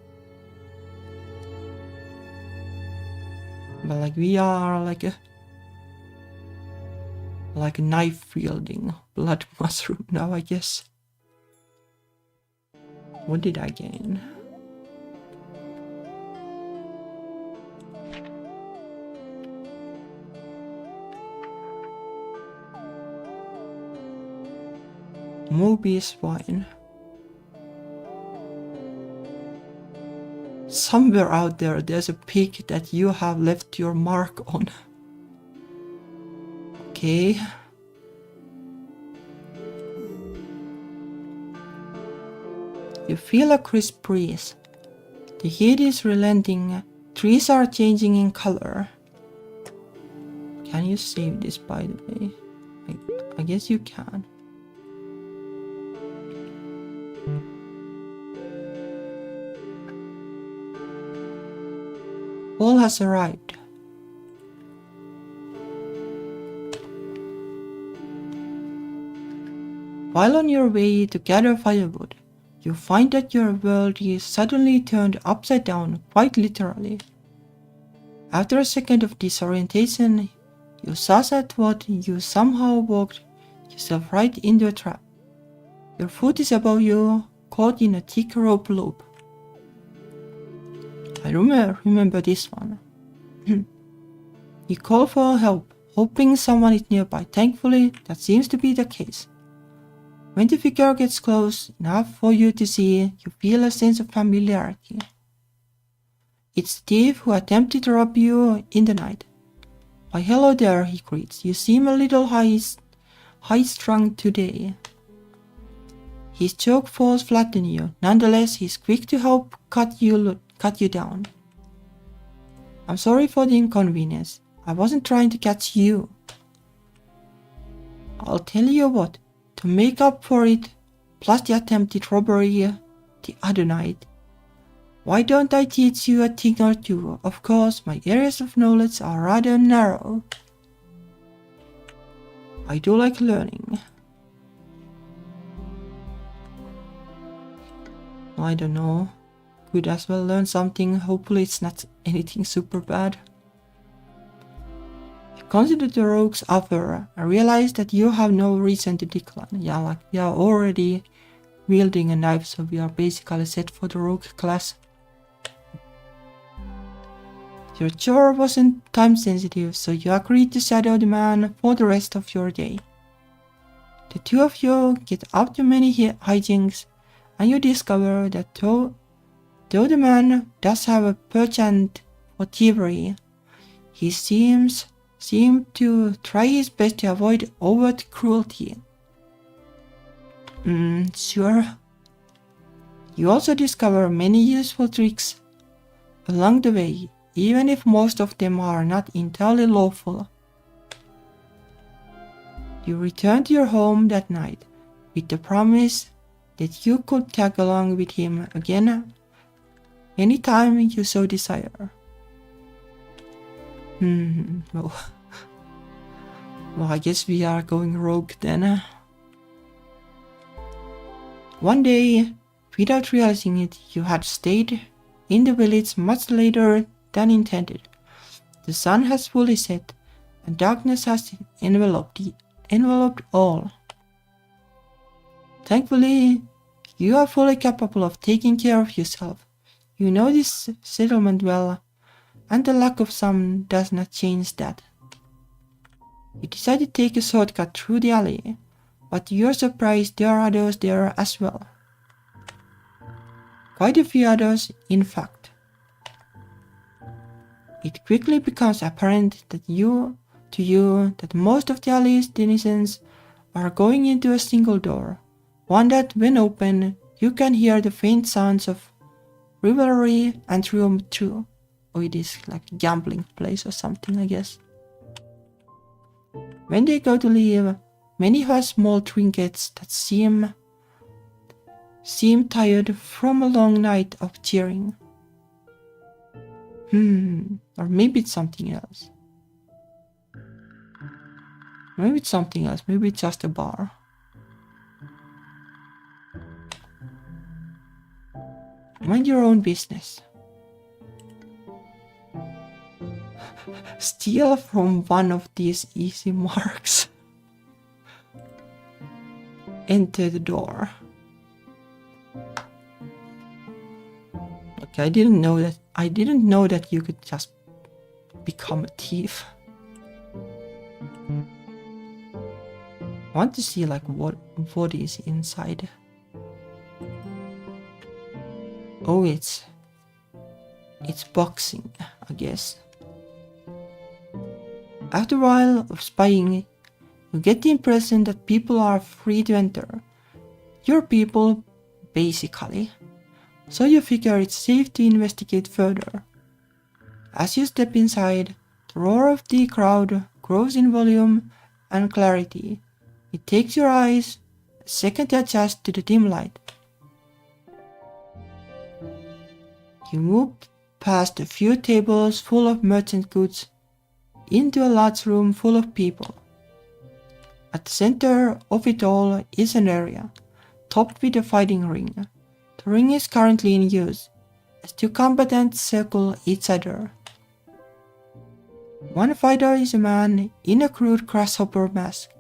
But like we are like a knife wielding blood mushroom now, I guess. What did I gain? Mobius wine. Somewhere out there's a pig that you have left your mark on. Okay. You feel a crisp breeze. The heat is relenting. Trees are changing in color. Can you save this, by the way? I guess you can. Fall has arrived. While on your way to gather firewood, you find that your world is suddenly turned upside down, quite literally. After a second of disorientation, you suss at what you somehow walked yourself right into a trap. Your foot is above you, caught in a thick rope loop. I remember this one. You call for help, hoping someone is nearby. Thankfully, that seems to be the case. When the figure gets close enough for you to see, you feel a sense of familiarity. It's the thief who attempted to rob you in the night. Why, hello there, he greets. You seem a little high-strung today. His joke falls flat on you. Nonetheless, he's quick to help cut you down. I'm sorry for the inconvenience. I wasn't trying to catch you. I'll tell you what, to make up for it, plus the attempted robbery the other night, why don't I teach you a thing or two? Of course, my areas of knowledge are rather narrow. I do like learning. I don't know. Could as well learn something. Hopefully it's not anything super bad. I consider the rogue's offer. I realize that you have no reason to decline. Yeah, like we are already wielding a knife, so we are basically set for the rogue class. Your chore wasn't time sensitive, so you agreed to shadow the man for the rest of your day. The two of you get up to many hijinks, and you discover that though the man does have a penchant for thievery, he seems to try his best to avoid overt cruelty. Sure. You also discover many useful tricks along the way, even if most of them are not entirely lawful. You return to your home that night with the promise that you could tag along with him again anytime you so desire. Well, I guess we are going rogue then. One day, without realizing it, you had stayed in the village much later than intended. The sun has fully set, and darkness has enveloped all. Thankfully, you are fully capable of taking care of yourself. You know this settlement well, and the lack of sun does not change that. You decide to take a shortcut through the alley, but to your surprise there are others there as well. Quite a few others, in fact. It quickly becomes apparent to you that most of the alley's denizens are going into a single door, one that, when open, you can hear the faint sounds of revelry and through. Oh, it is like a gambling place or something, I guess. When they go to leave, many have small trinkets that seem tired from a long night of cheering. Or maybe it's something else. Maybe it's something else. Maybe it's just a bar. Mind your own business. Steal from one of these easy marks. Enter the door. Okay, I didn't know that you could just become a thief. I want to see like what is inside. Oh, it's boxing, I guess. After a while of spying, you get the impression that people are free to enter. Your people, basically. So you figure it's safe to investigate further. As you step inside, the roar of the crowd grows in volume and clarity. It takes your eyes a second to adjust to the dim light. You move past a few tables full of merchant goods into a large room full of people. At the center of it all is an area, topped with a fighting ring. The ring is currently in use, as two combatants circle each other. One fighter is a man in a crude grasshopper mask,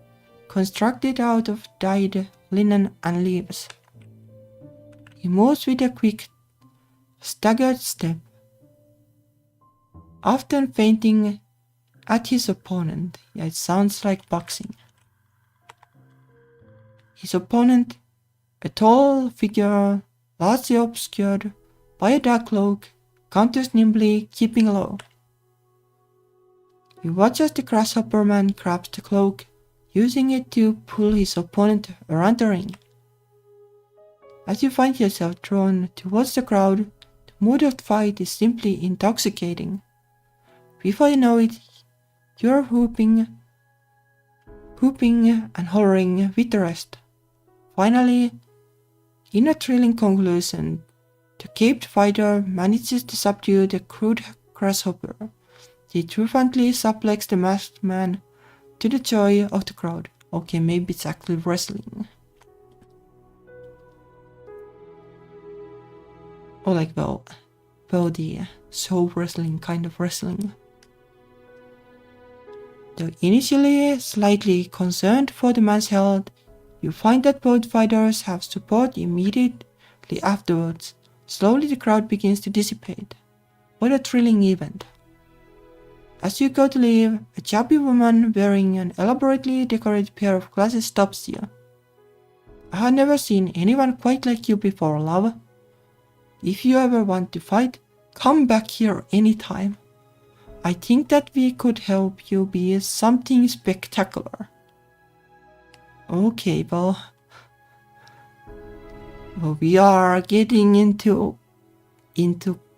constructed out of dyed linen and leaves. He moves with a quick, staggered step, often feinting at his opponent. Yeah, it sounds like boxing. His opponent, a tall figure, largely obscured by a dark cloak, counters nimbly, keeping low. He watches the grasshopper man grabs the cloak, using it to pull his opponent around the ring. As you find yourself drawn towards the crowd, the mood of the fight is simply intoxicating. Before you know it, you're whooping and hollering with the rest. Finally, in a thrilling conclusion, the caped fighter manages to subdue the crude grasshopper. He triumphantly suplexes the masked man to the joy of the crowd. Okay, maybe it's actually wrestling. Or like the soul wrestling kind of wrestling. Though initially slightly concerned for the man's health, you find that both fighters have support immediately afterwards. Slowly the crowd begins to dissipate. What a thrilling event. As you go to leave, a chubby woman wearing an elaborately decorated pair of glasses stops you. I have never seen anyone quite like you before, love. If you ever want to fight, come back here anytime. I think that we could help you be something spectacular. Okay, well, we are getting into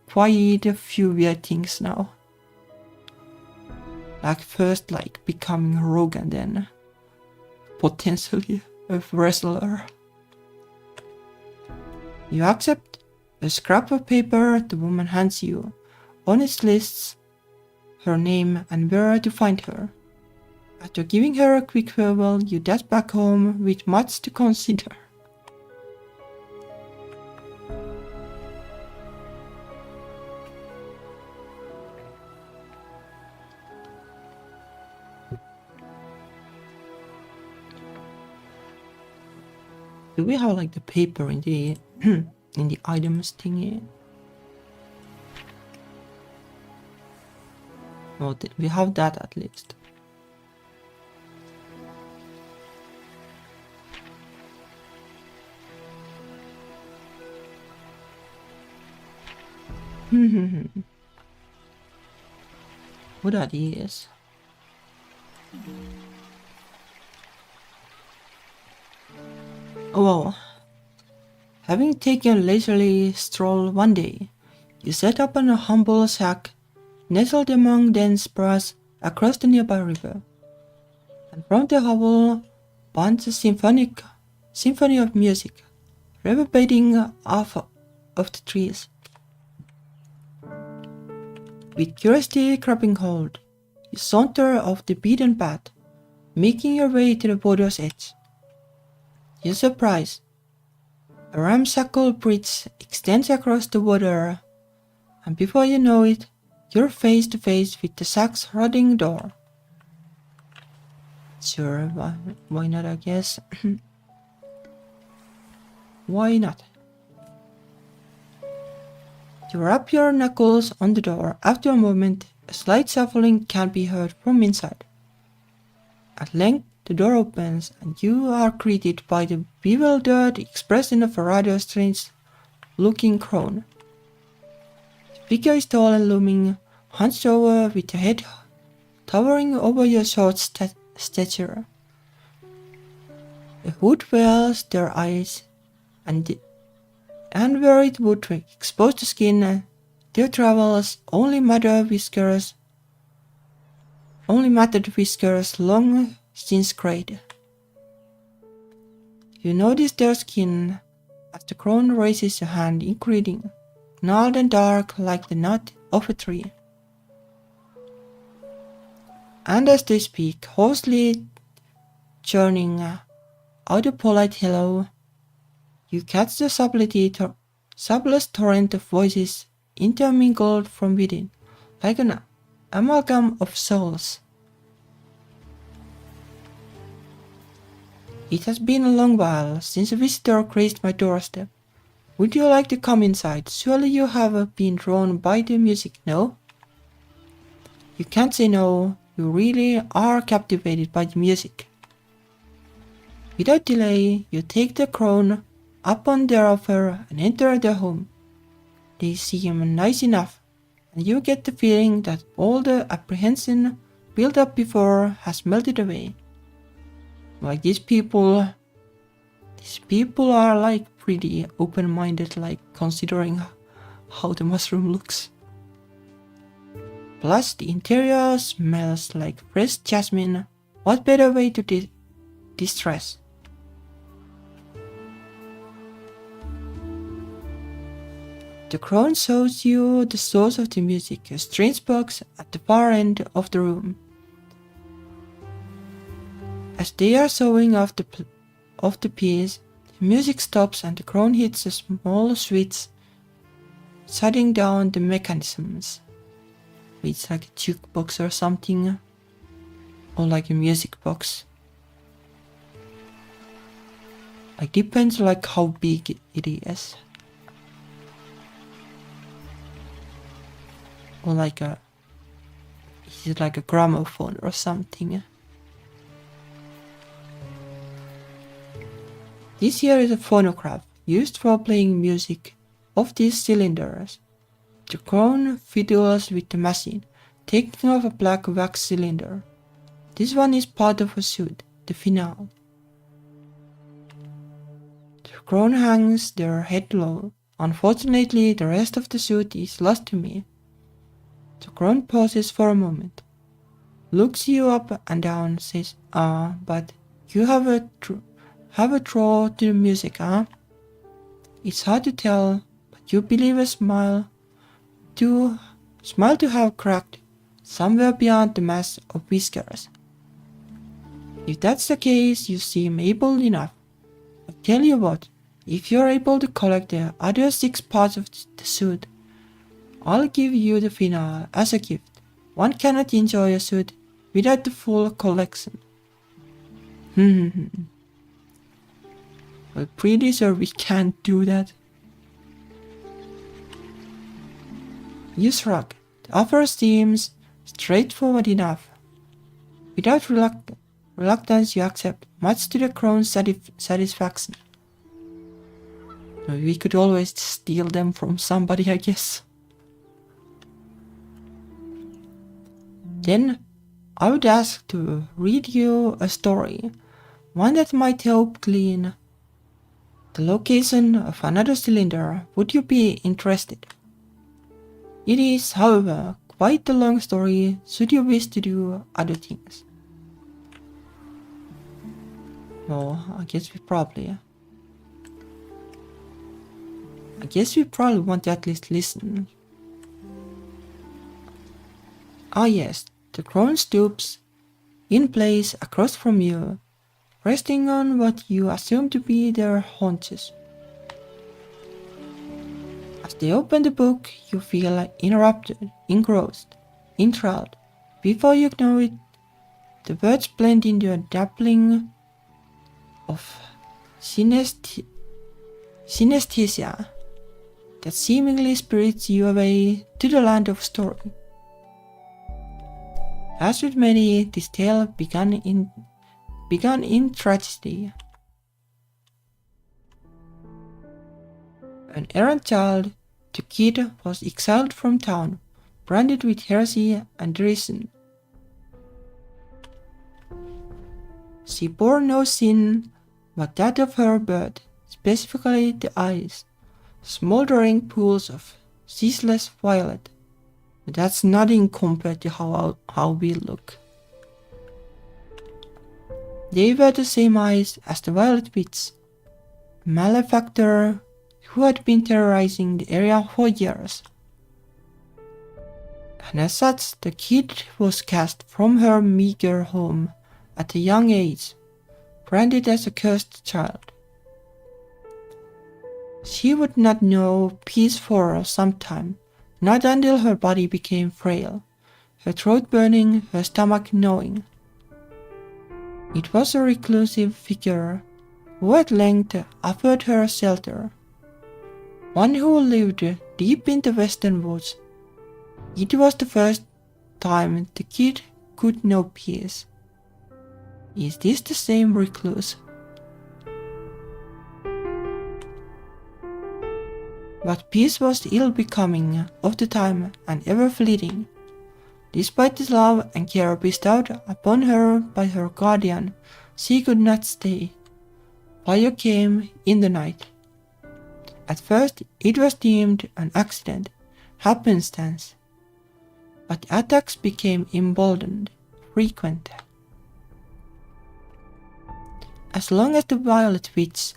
quite a few weird things now. Like first becoming a rogue and then potentially a wrestler. You accept a scrap of paper the woman hands you. On it lists her name and where to find her. After giving her a quick farewell, you dash back home with much to consider. Do we have the paper in the in the items thingy? Oh, we have that at least. What are these? Oh well. Having taken a leisurely stroll one day, you set up on a humble shack nestled among dense brush across the nearby river, and from the hovel bounds a symphony of music, reverberating off of the trees. With curiosity grabbing hold, you saunter off the beaten path, making your way to the water's edge. Your surprise, a ramshackle bridge extends across the water, and before you know it, you're face to face with the shack's rotting door. Sure, why not, I guess. Why not? You rub your knuckles on the door. After a moment, a slight shuffling can be heard from inside. At length, the door opens, and you are greeted by the bewildered expression of a rather strange-looking crone. The figure is tall and looming, hunched over with a head towering over your short stature. A hood veils their eyes, and where it would expose the skin, there travels only matted whiskers, long since grayed. You notice their skin as the crone raises a hand in greeting, gnarled and dark like the nut of a tree. And as they speak, hoarsely churning out a polite hello, you catch the subtlest torrent of voices intermingled from within, like an amalgam of souls. It has been a long while since a visitor graced my doorstep. Would you like to come inside? Surely you have been drawn by the music, no? You can't say no. You really are captivated by the music. Without delay, you take the crone up on their offer and enter their home. They seem nice enough, and you get the feeling that all the apprehension built up before has melted away. Like these people are like pretty open-minded, like considering how the mushroom looks. Plus the interior smells like fresh jasmine. What better way to distress? The crone shows you the source of the music, a strange box at the far end of the room. As they are showing off the piece, the music stops and the crone hits a small switch, shutting down the mechanisms. It's like a jukebox or something, or like a music box. It depends like how big it is. Or is it like a gramophone or something? This here is a phonograph used for playing music of these cylinders. The crone fiddles with the machine, taking off a black wax cylinder. This one is part of a suit, the finale. The crone hangs their head low. Unfortunately, the rest of the suit is lost to me. The crone pauses for a moment, looks you up and down, says, but you have a draw to the music, huh? It's hard to tell, but you believe a smile to have cracked somewhere beyond the mass of whiskers. If that's the case, you seem able enough. I tell you what, if you're able to collect the other 6 parts of the suit, I'll give you the finale as a gift. One cannot enjoy a suit without the full collection. I'm pretty sure we can't do that. You shrug. The offer seems straightforward enough. Without reluctance you accept, much to the crone's satisfaction. We could always steal them from somebody, I guess. Then I would ask to read you a story, one that might help glean the location of another cylinder. Would you be interested? It is, however, quite a long story should you wish to do other things. No, I guess we probably want to at least listen. Ah yes, the crone stoops, in place across from you, resting on what you assume to be their haunches. As they open the book, you feel interrupted, engrossed, enthralled. Before you know it, the words blend into a dappling of synesthesia that seemingly spirits you away to the land of story. As with many, this tale began in tragedy. An errant child, the kid was exiled from town, branded with heresy and treason. She bore no sin but that of her birth, specifically the eyes, smoldering pools of ceaseless violet. But that's nothing compared to how we look. They were the same eyes as the Violet Witch, a malefactor who had been terrorizing the area for years. And as such, the kid was cast from her meager home at a young age, branded as a cursed child. She would not know peace for some time, not until her body became frail, her throat burning, her stomach gnawing. It was a reclusive figure who at length offered her shelter, one who lived deep in the western woods. It was the first time the kid could know peace. Is this the same recluse? But peace was ill-becoming of the time and ever-fleeting. Despite the love and care bestowed upon her by her guardian, she could not stay. Fire came in the night. At first it was deemed an accident, happenstance, but attacks became emboldened, frequent. As long as the Violet Witch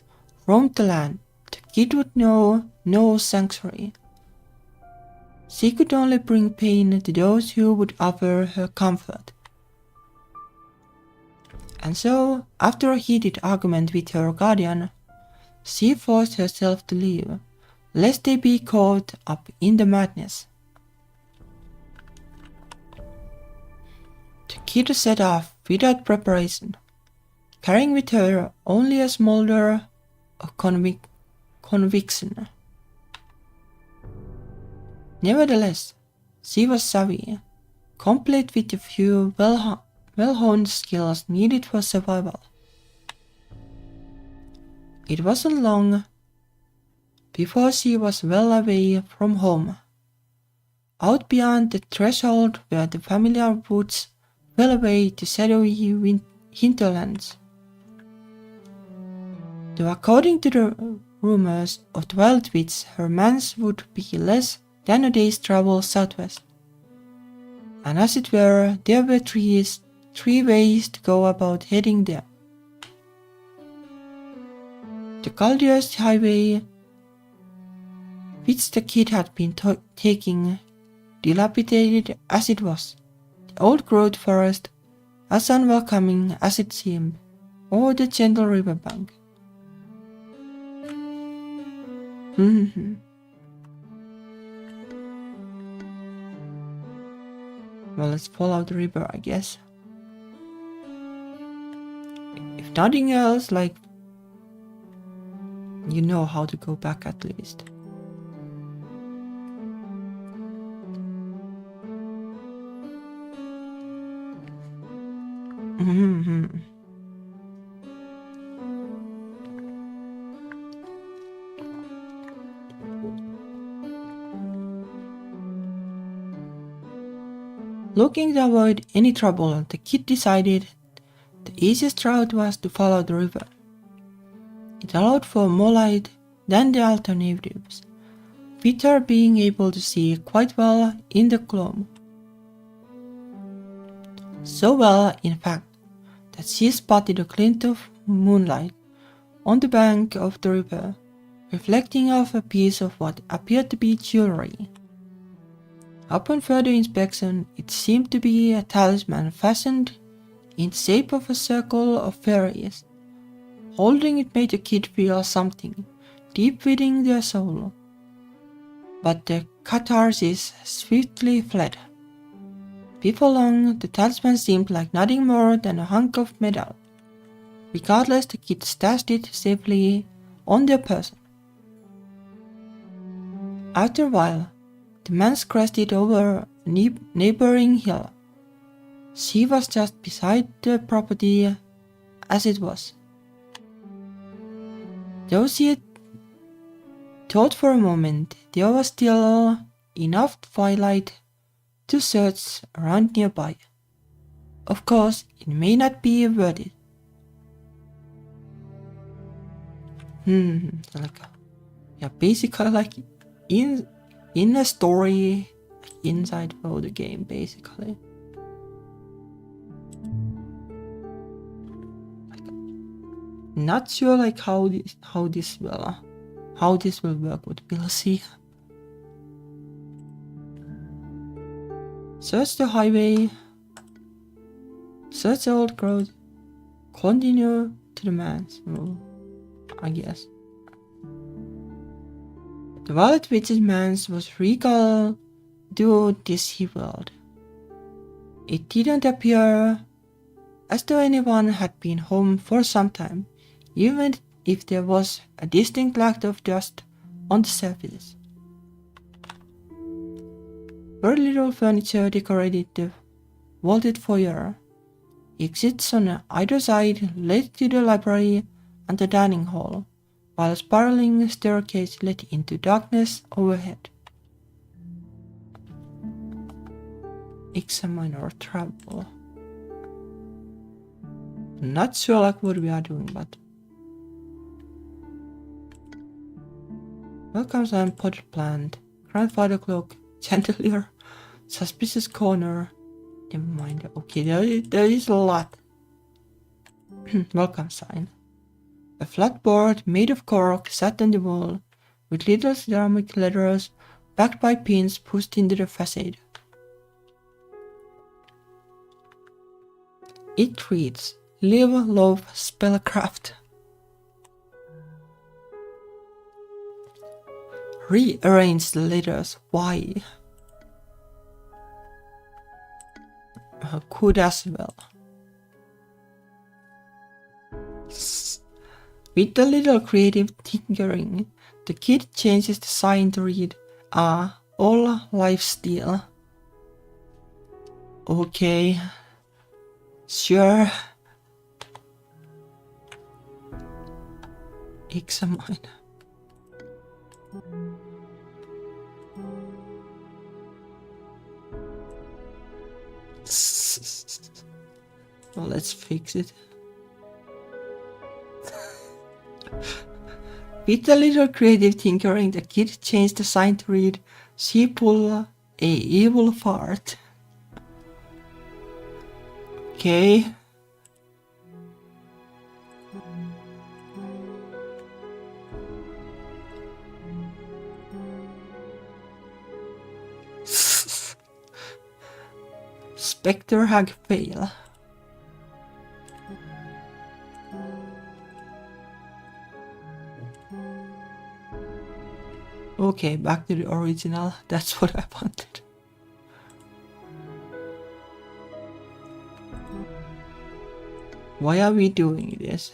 roamed the land, the kid would know no sanctuary. She could only bring pain to those who would offer her comfort. And so, after a heated argument with her guardian, she forced herself to leave, lest they be caught up in the madness. The kid set off without preparation, carrying with her only a smolder of conviction. Nevertheless, she was savvy, complete with a few well-honed skills needed for survival. It wasn't long before she was well away from home, out beyond the threshold where the familiar woods fell away to shadowy hinterlands. Though according to the rumors of the Wild Witch, her manse would be less than a day's travel southwest. And as it were, there were three ways to go about heading there. The Caldeus highway, which the kid had been taking, dilapidated as it was, the old growth forest, as unwelcoming as it seemed, or the gentle riverbank. Well, let's follow the river, I guess. If nothing else, like, you know how to go back at least. Looking to avoid any trouble, the kid decided the easiest route was to follow the river. It allowed for more light than the alternatives, with her being able to see quite well in the gloom. So well, in fact, that she spotted a glint of moonlight on the bank of the river, reflecting off a piece of what appeared to be jewelry. Upon further inspection, it seemed to be a talisman fashioned in the shape of a circle of fairies. Holding it made the kid feel something deep within their soul. But the catharsis swiftly fled. Before long, the talisman seemed like nothing more than a hunk of metal. Regardless, the kid stashed it safely on their person. After a while, the man crested over a neighboring hill. She was just beside the property as it was. Though she had thought for a moment, there was still enough twilight to search around nearby. Of course, it may not be worth it. Basically like in a story, inside of the game, basically. Not sure like how this will work, but we'll see. Search the highway, search the old road, continue to the man's move, I guess. The Violet Witch's manse was regal to this world. It didn't appear as though anyone had been home for some time, even if there was a distinct lack of dust on the surface. Very little furniture decorated the vaulted foyer. Exits on either side led to the library and the dining hall, while a spiraling staircase led into darkness overhead. Examine or travel. Not sure like what we are doing, but welcome sign, potted plant, grandfather clock, chandelier, suspicious corner. Never mind. Okay, there is a lot. Welcome sign. A flat board made of cork sat on the wall, with little ceramic letters backed by pins pushed into the facade. It reads, "Live, love, spellcraft." Rearrange the letters. Why? Could as well. With a little creative tinkering, the kid changes the sign to read, all lifestyle. Okay. Sure. Examine. Well, let's fix it. With a little creative tinkering, the kid changed the sign to read, "She pull a evil fart." Okay. Spectre hag fail. Okay, back to the original. That's what I wanted. Why are we doing this?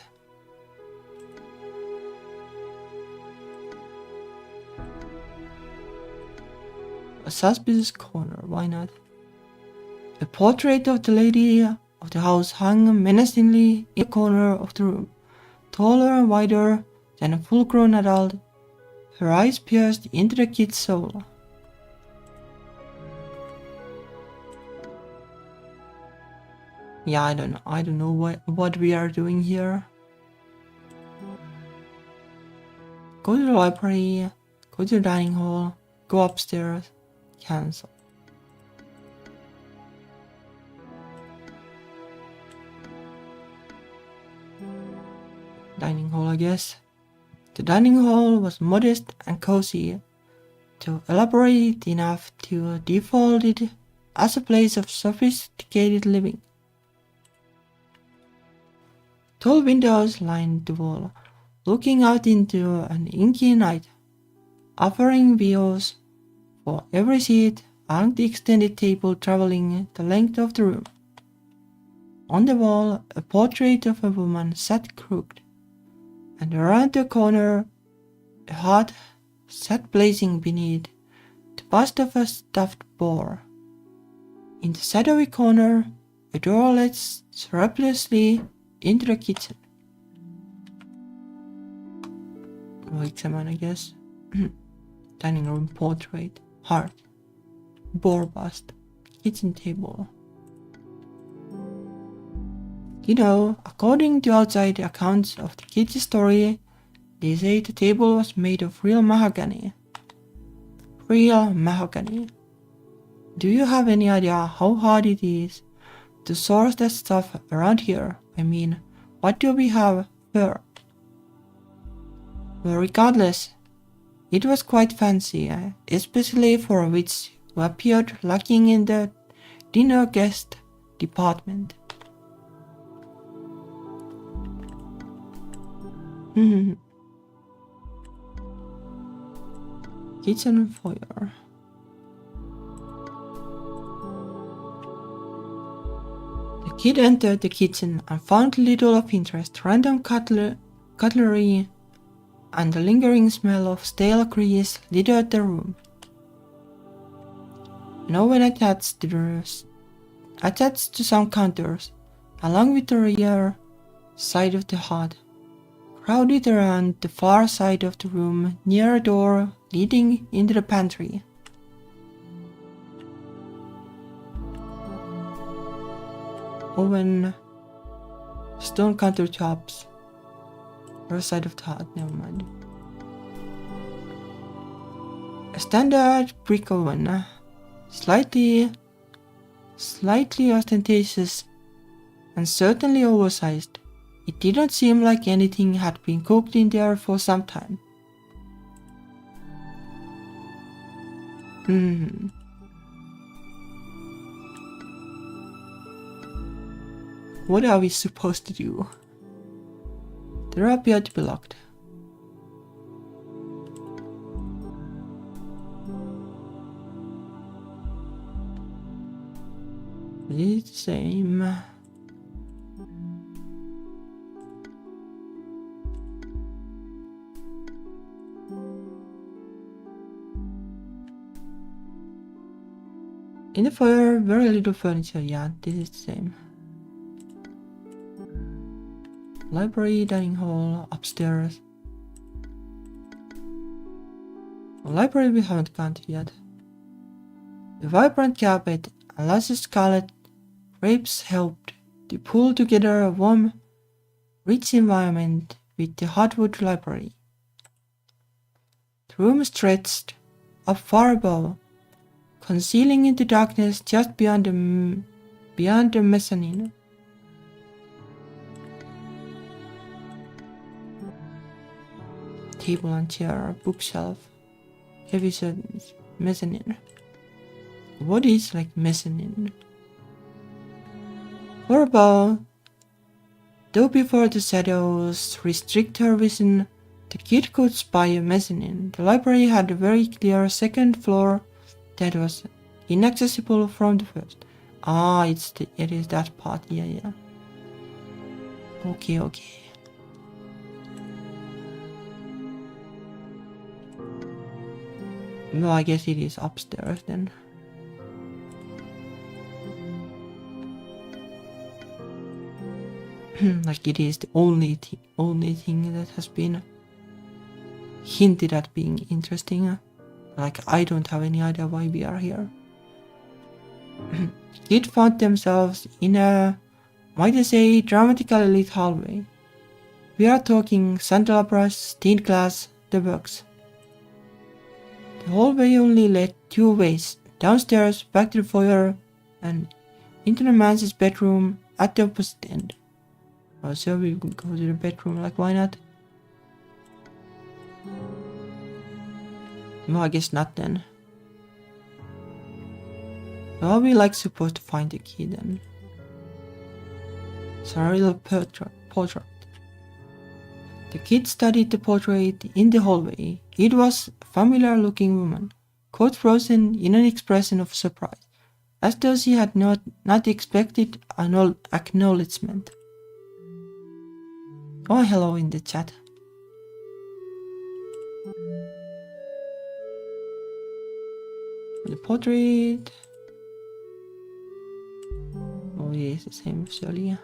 A suspicious corner, why not? A portrait of the lady of the house hung menacingly in the corner of the room, taller and wider than a full-grown adult. Her eyes pierced into the kid's soul. Yeah, I don't know what we are doing here. Go to the library, go to the dining hall, go upstairs, cancel. Dining hall, I guess. The dining hall was modest and cozy, too elaborate enough to default it as a place of sophisticated living. Tall windows lined the wall, looking out into an inky night, offering views for every seat and the extended table traveling the length of the room. On the wall, a portrait of a woman sat crooked, and around the corner, a heart sat blazing beneath the bust of a stuffed boar. In the shadowy corner, a door led surreptitiously into the kitchen. We'll examine, I guess. Dining room portrait, heart, boar bust, kitchen table. You know, according to outside accounts of the kid's story, they say the table was made of real mahogany. Real mahogany. Do you have any idea how hard it is to source that stuff around here? I mean, what do we have here? Well, regardless, it was quite fancy, especially for a witch who appeared lacking in the dinner guest department. Kitchen foyer. The kid entered the kitchen and found little of interest, random cutlery and the lingering smell of stale grease littered the room. No one attached to the attached to some counters, along with the rear side of the hut, crowded around the far side of the room near a door leading into the pantry. Oven, stone countertops, rear side of the hut, never mind. A standard brick oven, slightly ostentatious and certainly oversized. It did not seem like anything had been cooked in there for some time. What are we supposed to do? The door appeared to be locked. It's the same. In the foyer, very little furniture. Yeah, this is the same. Library, dining hall, upstairs. The library we haven't gone to yet. The vibrant carpet and lush scarlet drapes helped to pull together a warm, rich environment with the hardwood library. The room stretched up far above, concealing into darkness just beyond the mezzanine. Table and chair, bookshelf, heavy curtains, mezzanine. What is like mezzanine? Or above, though before the shadows restrict her vision, the kid could spy a mezzanine. The library had a very clear second floor that was inaccessible from the first. Ah, it is that part. Yeah. Okay. No, I guess it is upstairs then. Like it is the only thing that has been hinted at being interesting. Like I don't have any idea why we are here. Kids found themselves in a, might I say, dramatically lit hallway. We are talking candelabras, stained glass, the works. The hallway only led two ways: downstairs, back to the foyer, and into the man's bedroom at the opposite end. So we could go to the bedroom, like why not? No, I guess not then. Are we like supposed to find the key then? It's a little portrait. The kid studied the portrait in the hallway. It was a familiar looking woman, caught frozen in an expression of surprise, as though she had not expected an acknowledgement. Oh, hello in the chat. The portrait. Oh, yeah, it's the same as earlier.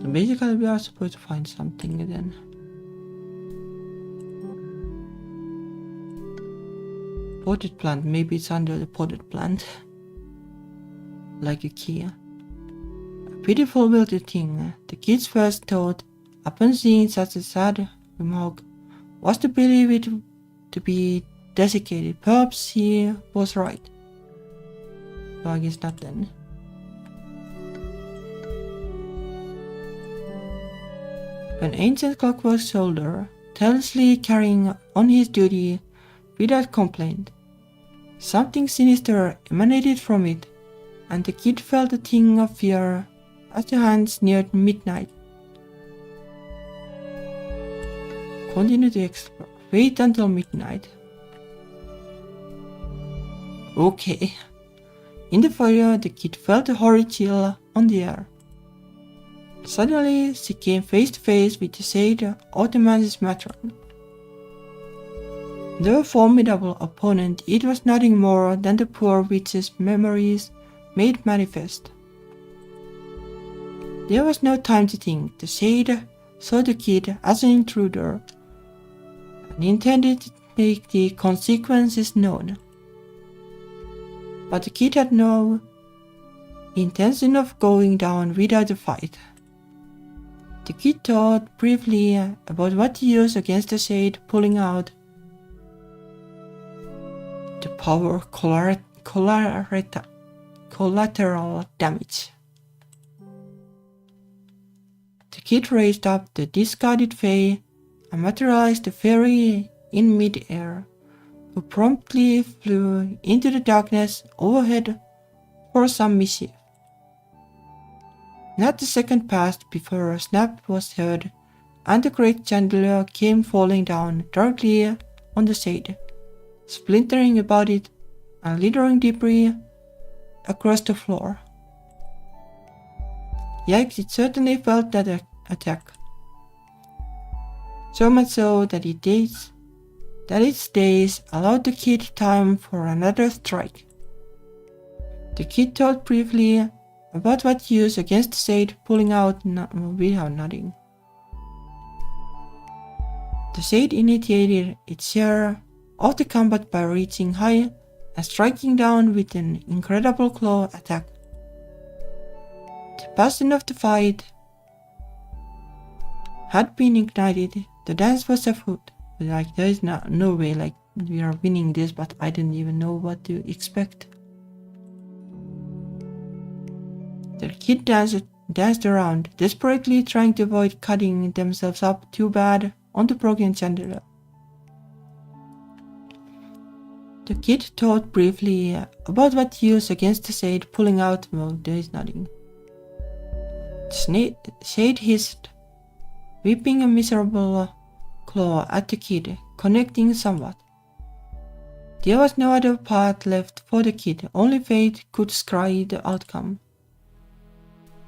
So basically, we are supposed to find something then. Potted plant, maybe it's under the potted plant. Like a key. A pitiful wilted thing. The kid's first thought, upon seeing such a sad remark, was to believe it to be desiccated. Perhaps he was right. So I guess not then. An ancient clockwork soldier, tirelessly carrying on his duty without complaint. Something sinister emanated from it, and the kid felt a thing of fear as the hands neared midnight. Continue to explore. Wait until midnight. Okay. In the foyer, the kid felt a horrid chill on the air. Suddenly, she came face to face with the Shade, Ottoman's matron. Though a formidable opponent, it was nothing more than the poor witch's memories made manifest. There was no time to think. The Shade saw the kid as an intruder and intended to make the consequences known. But the kid had no intention of going down without a fight. The kid thought briefly about what to use against the Shade, pulling out the power collateral damage. The kid raised up the discarded Fae and materialized the fairy in mid-air, who promptly flew into the darkness overhead for some mischief. Not a second passed before a snap was heard, and the great chandelier came falling down directly on the Shade, splintering about it and littering debris across the floor. Yikes, it certainly felt that attack. So much so that its days allowed the kid time for another strike. The kid thought briefly about what to use against the Shade, pulling out without nodding. The Shade initiated its share of the combat by reaching high and striking down with an incredible claw attack. The passion of the fight had been ignited. The dance was afoot. There is no way we are winning this, but I didn't even know what to expect. The kid danced around, desperately trying to avoid cutting themselves up too bad on the broken chandelier. The kid thought briefly about what to use against the Shade, pulling out. Well, there is nothing. The Shade hissed, whipping a miserable claw at the kid, connecting somewhat. There was no other path left for the kid, only fate could scry the outcome.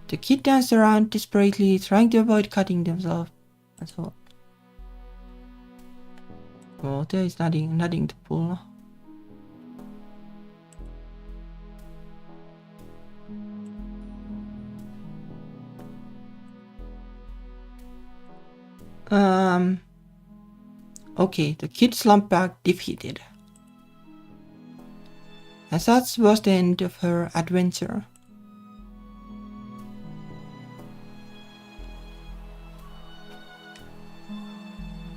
The kid danced around desperately, trying to avoid cutting themselves. That's all. Well, there is nothing to pull. Okay, the kid slumped back, defeated. And that was the end of her adventure.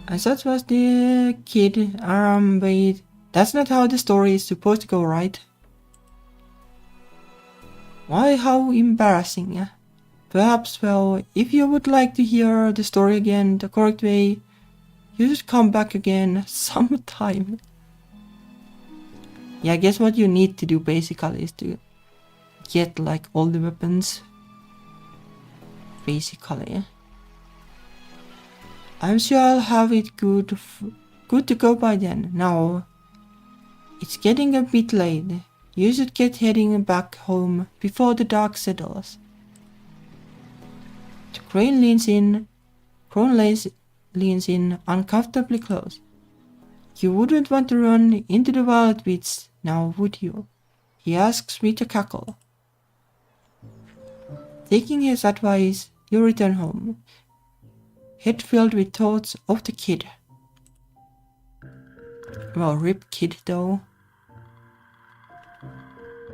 And that was the kid. Wait, that's not how the story is supposed to go, right? Why, how embarrassing. Perhaps, well, if you would like to hear the story again the correct way, you should come back again sometime. Yeah, I guess what you need to do basically is to get all the weapons. Basically. I'm sure I'll have it good to go by then. Now, it's getting a bit late. You should get heading back home before the dark settles. The crone leans in uncomfortably close. You wouldn't want to run into the wild witch now, would you? He asks with a cackle. Taking his advice, you return home, head filled with thoughts of the kid. Well, rip kid though.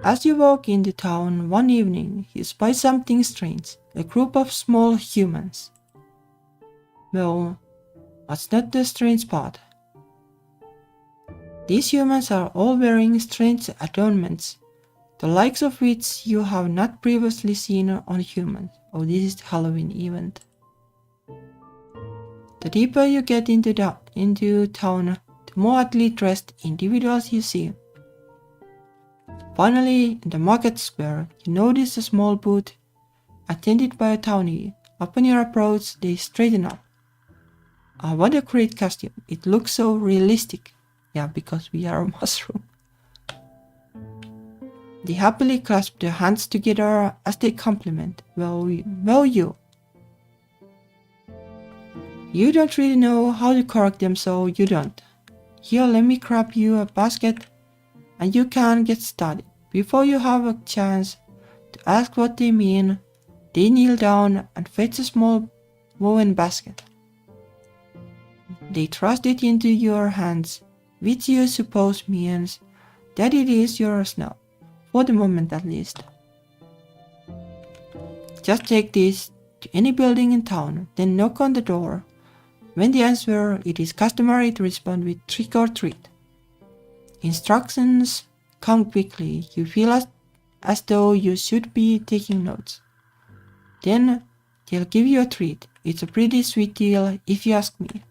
As you walk into town one evening, you spy something strange, a group of small humans. Well, what's not the strange part? These humans are all wearing strange adornments, the likes of which you have not previously seen on humans. Oh, this is the Halloween event. The deeper you get into town, the more oddly dressed individuals you see. Finally, in the market square, you notice a small booth attended by a townie. Upon your approach, they straighten up. Ah, what a great costume. It looks so realistic. Yeah, because we are a mushroom. They happily clasp their hands together as they compliment. Well, you. You don't really know how to correct them, so you don't. Here, let me grab you a basket and you can get started. Before you have a chance to ask what they mean, they kneel down and fetch a small woven basket. They thrust it into your hands, which you suppose means that it is yours now, for the moment at least. Just take this to any building in town, then knock on the door. When they answer, it is customary to respond with trick or treat. Instructions come quickly. You feel as though you should be taking notes. Then they'll give you a treat. It's a pretty sweet deal if you ask me.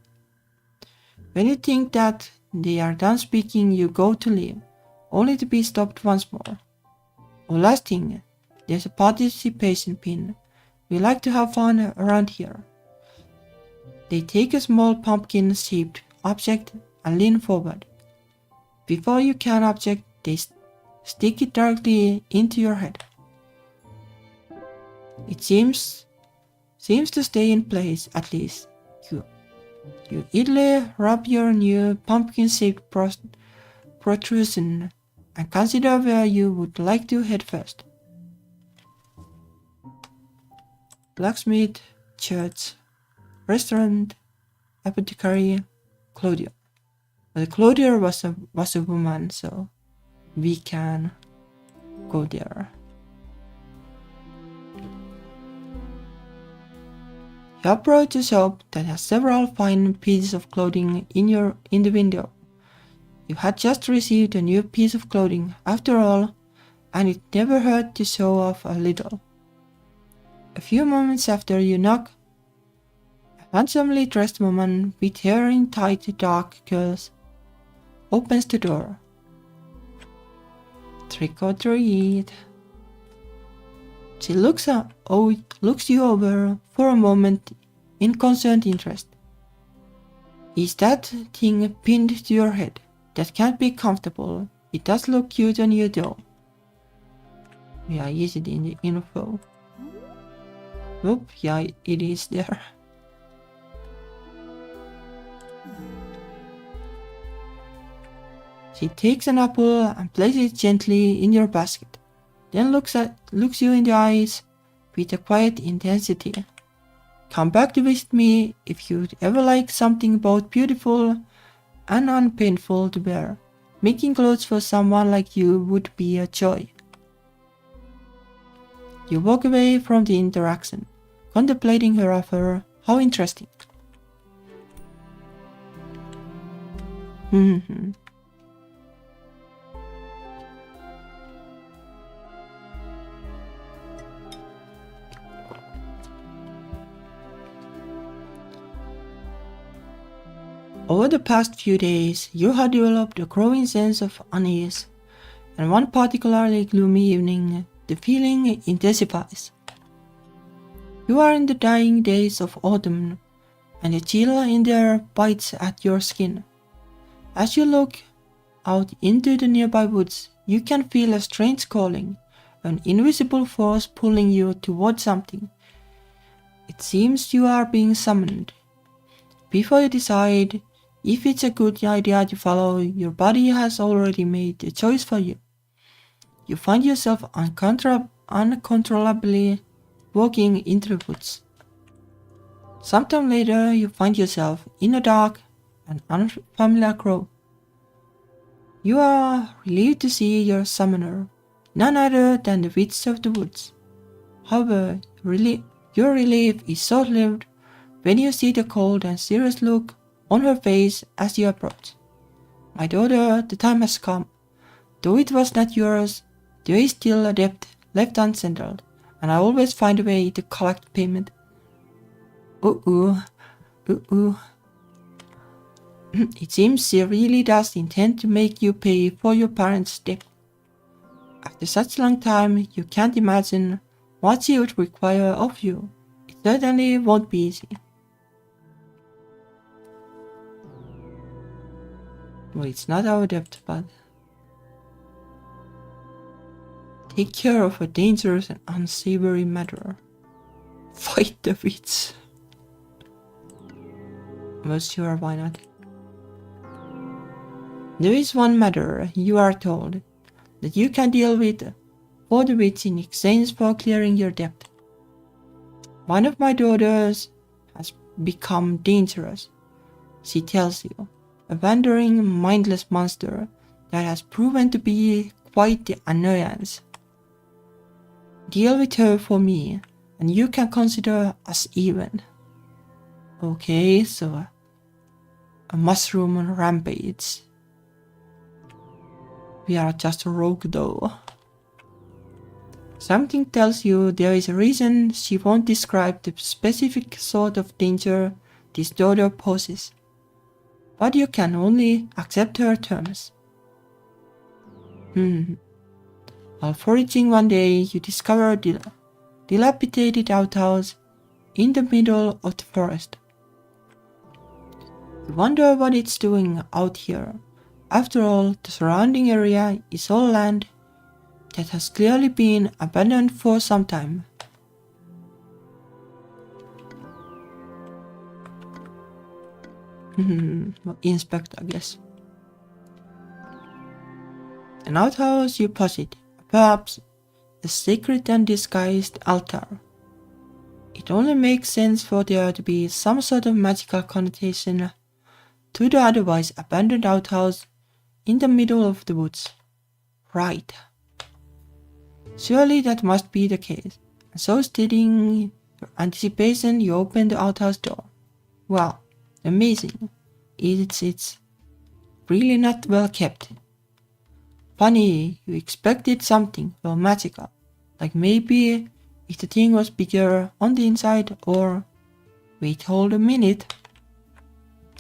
When you think that they are done speaking, you go to leave, only to be stopped once more. Oh, last thing, there's a participation pin. We like to have fun around here. They take a small pumpkin-shaped object and lean forward. Before you can object, they stick it directly into your head. It seems to stay in place, at least. You idly rub your new pumpkin-shaped protrusion and consider where you would like to head first. Blacksmith, church, restaurant, apothecary, clothier. But the clothier was a woman, so we can go there. You approach a shop that has several fine pieces of clothing in the window. You had just received a new piece of clothing after all, and it never hurt to show off a little. A few moments after you knock, a handsomely dressed woman with hair in tight dark curls opens the door. Trick or treat. She looks you over for a moment in concerned interest. Is that thing pinned to your head? That can't be comfortable. It does look cute on you though. Yeah, is it in the info? Nope, yeah, it is there. She takes an apple and places it gently in your basket, then looks you in the eyes with a quiet intensity. Come back to visit me if you'd ever like something both beautiful and unpainful to wear. Making clothes for someone like you would be a joy. You walk away from the interaction, contemplating her offer. How interesting. Over the past few days, you have developed a growing sense of unease, and one particularly gloomy evening, the feeling intensifies. You are in the dying days of autumn, and the chill in the air bites at your skin. As you look out into the nearby woods, you can feel a strange calling, an invisible force pulling you towards something. It seems you are being summoned. Before you decide if it's a good idea to follow, your body has already made a choice for you. You find yourself uncontrollably walking into the woods. Sometime later, you find yourself in a dark and unfamiliar grove. You are relieved to see your summoner, none other than the witch of the woods. However, your relief is short-lived when you see the cold and serious look on her face as you approach. My daughter, the time has come. Though it was not yours, there is still a debt left unsettled, and I always find a way to collect payment. It seems she really does intend to make you pay for your parents' debt. After such a long time, you can't imagine what she would require of you. It certainly won't be easy. Well, it's not our debt, but take care of a dangerous and unsavory matter. Fight the witch. Well, sure, why not? There is one matter, you are told, that you can deal with for the witch in exchange for clearing your debt. One of my daughters has become dangerous, she tells you, a wandering, mindless monster that has proven to be quite the annoyance. Deal with her for me, and you can consider us even. Okay, so a mushroom rampage. We are just a rogue though. Something tells you there is a reason she won't describe the specific sort of danger this daughter poses. But you can only accept her terms. While foraging one day, you discover a dilapidated outhouse in the middle of the forest. You wonder what it's doing out here. After all, the surrounding area is all land that has clearly been abandoned for some time. Inspect, I guess. An outhouse, you posit, perhaps a sacred and disguised altar. It only makes sense for there to be some sort of magical connotation to the otherwise abandoned outhouse in the middle of the woods. Right. Surely that must be the case. And so steadying your anticipation, you open the outhouse door. Wow, amazing. It's really not well kept. Funny, you expected something, well, magical. Like maybe if the thing was bigger on the inside, or wait, hold a minute.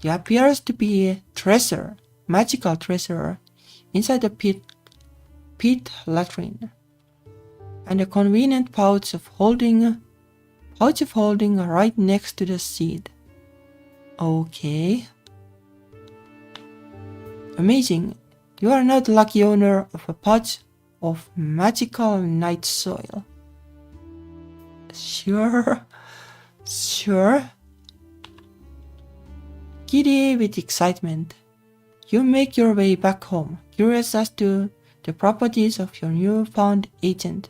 There appears to be a treasure, magical treasure, inside the pit latrine, and a convenient pouch of holding right next to the seed. Okay. Amazing. You are now the lucky owner of a pouch of magical night soil. Sure. Giddy with excitement, you make your way back home, curious as to the properties of your newfound agent.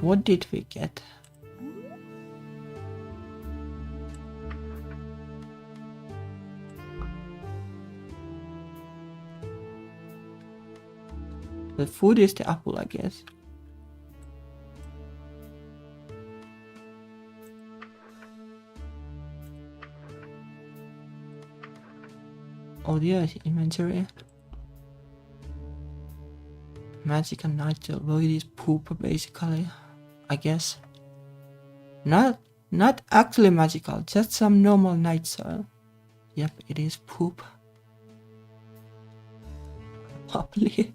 What did we get? The food is the apple, I guess. Oh, there's inventory. Magical nightshade. Well, it is poop, basically, I guess. Not actually magical, just some normal night soil. Yep, it is poop. Probably.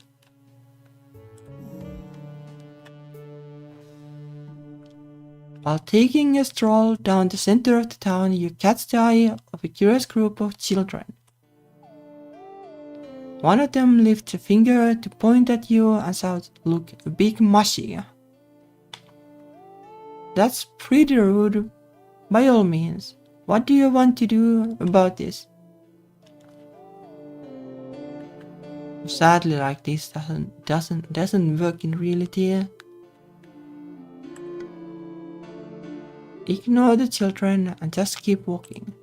While taking a stroll down the center of the town, you catch the eye of a curious group of children. One of them lifts a finger to point at you and shouts, "Look, a big mushy." That's pretty rude. By all means, what do you want to do about this? Sadly, like this doesn't work in reality. Ignore the children and just keep walking.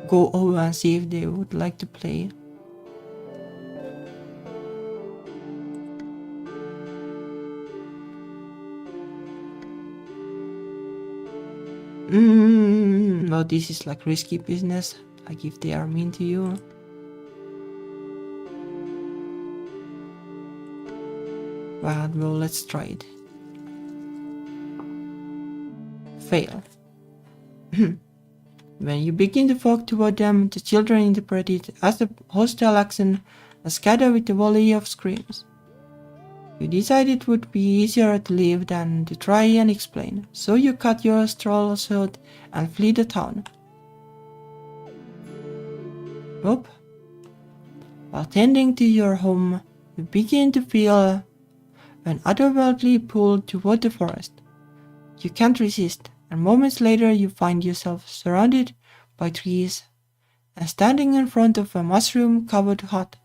Go over and see if they would like to play. Well, this is like risky business, like if they are mean to you. Well, let's try it. Fail. When you begin to walk toward them, the children interpret it as a hostile action and scatter with a volley of screams. You decide it would be easier to leave than to try and explain, so you cut your stroll short and flee the town. Whoop. While tending to your home, you begin to feel when otherworldly pulled toward the forest. You can't resist, and moments later you find yourself surrounded by trees and standing in front of a mushroom-covered hut.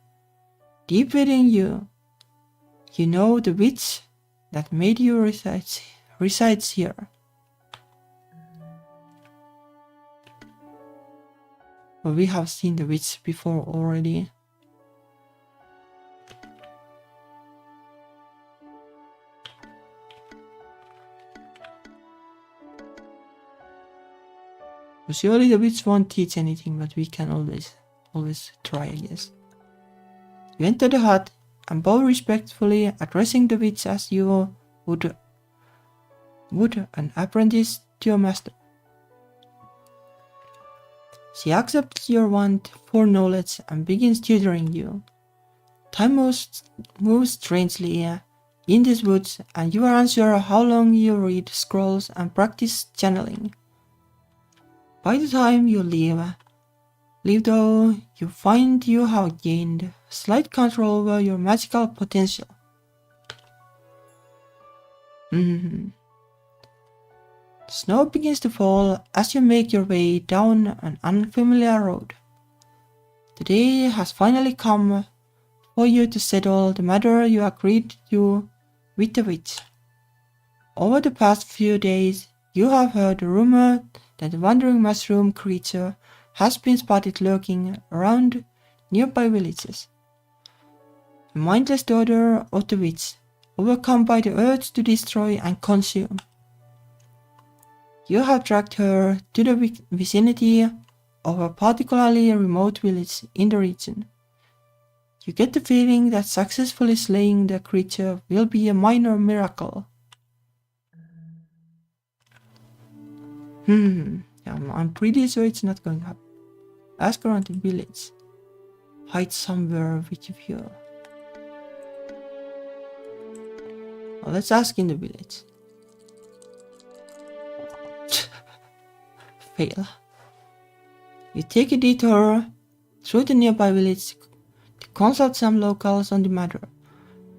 Deep within you, you know the witch that made you resides here. Well, we have seen the witch before already. So surely the witch won't teach anything, but we can always try, I guess. You enter the hut and bow respectfully, addressing the witch as you would an apprentice to your master. She accepts your want for knowledge and begins tutoring you. Time moves strangely in these woods, and you are unsure how long you read scrolls and practice channeling. By the time you leave though, you find you have gained slight control over your magical potential. Snow begins to fall as you make your way down an unfamiliar road. The day has finally come for you to settle the matter you agreed to with the witch. Over the past few days, you have heard the rumor that the wandering mushroom creature has been spotted lurking around nearby villages. The mindless daughter of the witch, overcome by the urge to destroy and consume. You have dragged her to the vicinity of a particularly remote village in the region. You get the feeling that successfully slaying the creature will be a minor miracle. Yeah, I'm pretty sure it's not going to happen. Ask around the village. Hide somewhere with you. Well, let's ask in the village. Fail. You take a detour through the nearby village to consult some locals on the matter.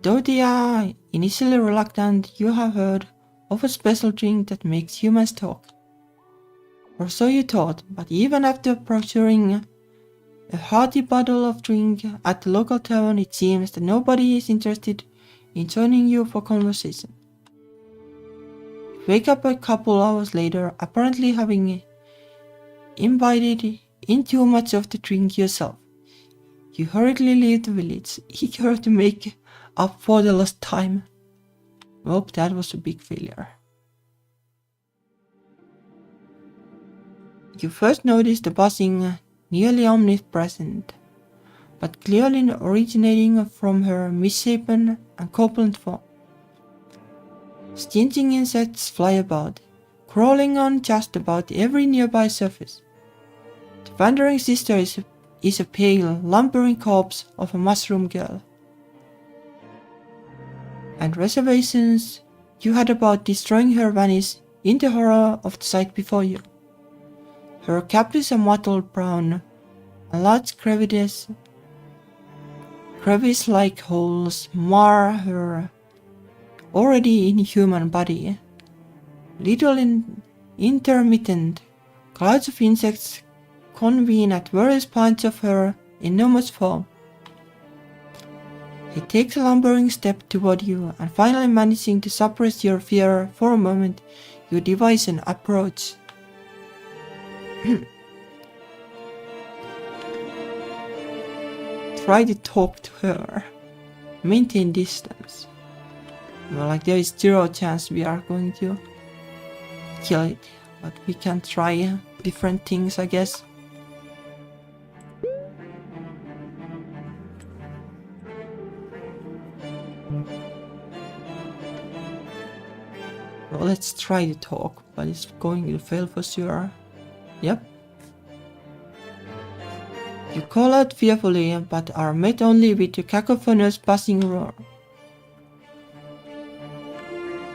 Though they are initially reluctant, you have heard of a special drink that makes humans talk. Or so you thought, but even after procuring a hearty bottle of drink at the local tavern, it seems that nobody is interested in joining you for conversation. You wake up a couple hours later, apparently having imbibed in too much of the drink yourself. You hurriedly leave the village, eager to make up for the lost time. Well, that was a big failure. You first notice the buzzing, nearly omnipresent, but clearly originating from her misshapen and corpulent form. Stinging insects fly about, crawling on just about every nearby surface. The wandering sister is a pale, lumbering corpse of a mushroom girl. And reservations you had about destroying her vanish in the horror of the sight before you. Her cap is a mottled brown, and large crevice-like holes mar her already inhuman body. Little intermittent clouds of insects convene at various points of her enormous form. He takes a lumbering step toward you, and finally managing to suppress your fear for a moment, you devise an approach. Try to talk to her. Maintain distance. Well, like there is 0 chance we are going to kill it, but we can try different things, I guess. Well, let's try to talk, but it's going to fail for sure. Yep. You call out fearfully, but are met only with a cacophonous buzzing roar.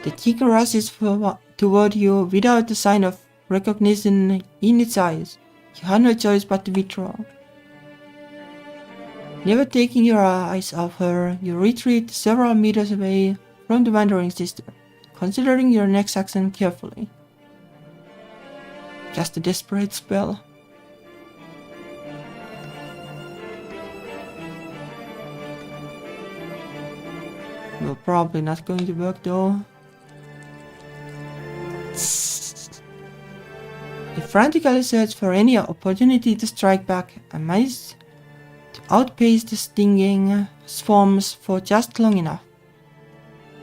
The thing rushes toward you without a sign of recognition in its eyes. You have no choice but to withdraw. Never taking your eyes off her, you retreat several meters away from the Wandering Sister, considering your next action carefully. Cast a desperate spell. Well, probably not going to work though. You frantically search for any opportunity to strike back and manage to outpace the stinging swarms for just long enough.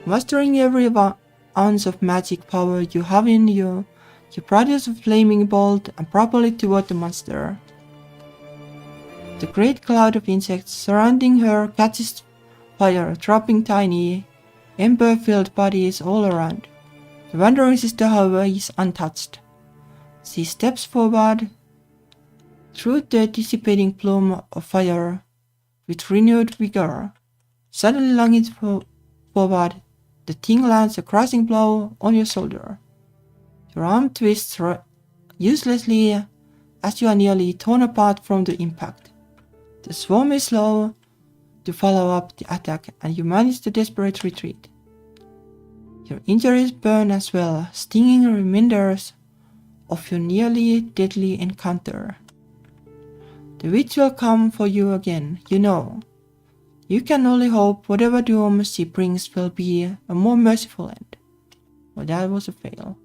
Mastering every ounce of magic power you have in you, you produce a flaming bolt and propel it toward the monster. The great cloud of insects surrounding her catches fire, dropping tiny, ember-filled bodies all around. The Wandering Sister, however, is untouched. She steps forward through the dissipating plume of fire with renewed vigor. Suddenly lunging forward, the thing lands a crushing blow on your shoulder. Your arm twists uselessly as you are nearly torn apart from the impact. The swarm is slow to follow up the attack and you manage the desperate retreat. Your injuries burn as well, stinging reminders of your nearly deadly encounter. The witch will come for you again, you know. You can only hope whatever doom she brings will be a more merciful end. Well, that was a fail.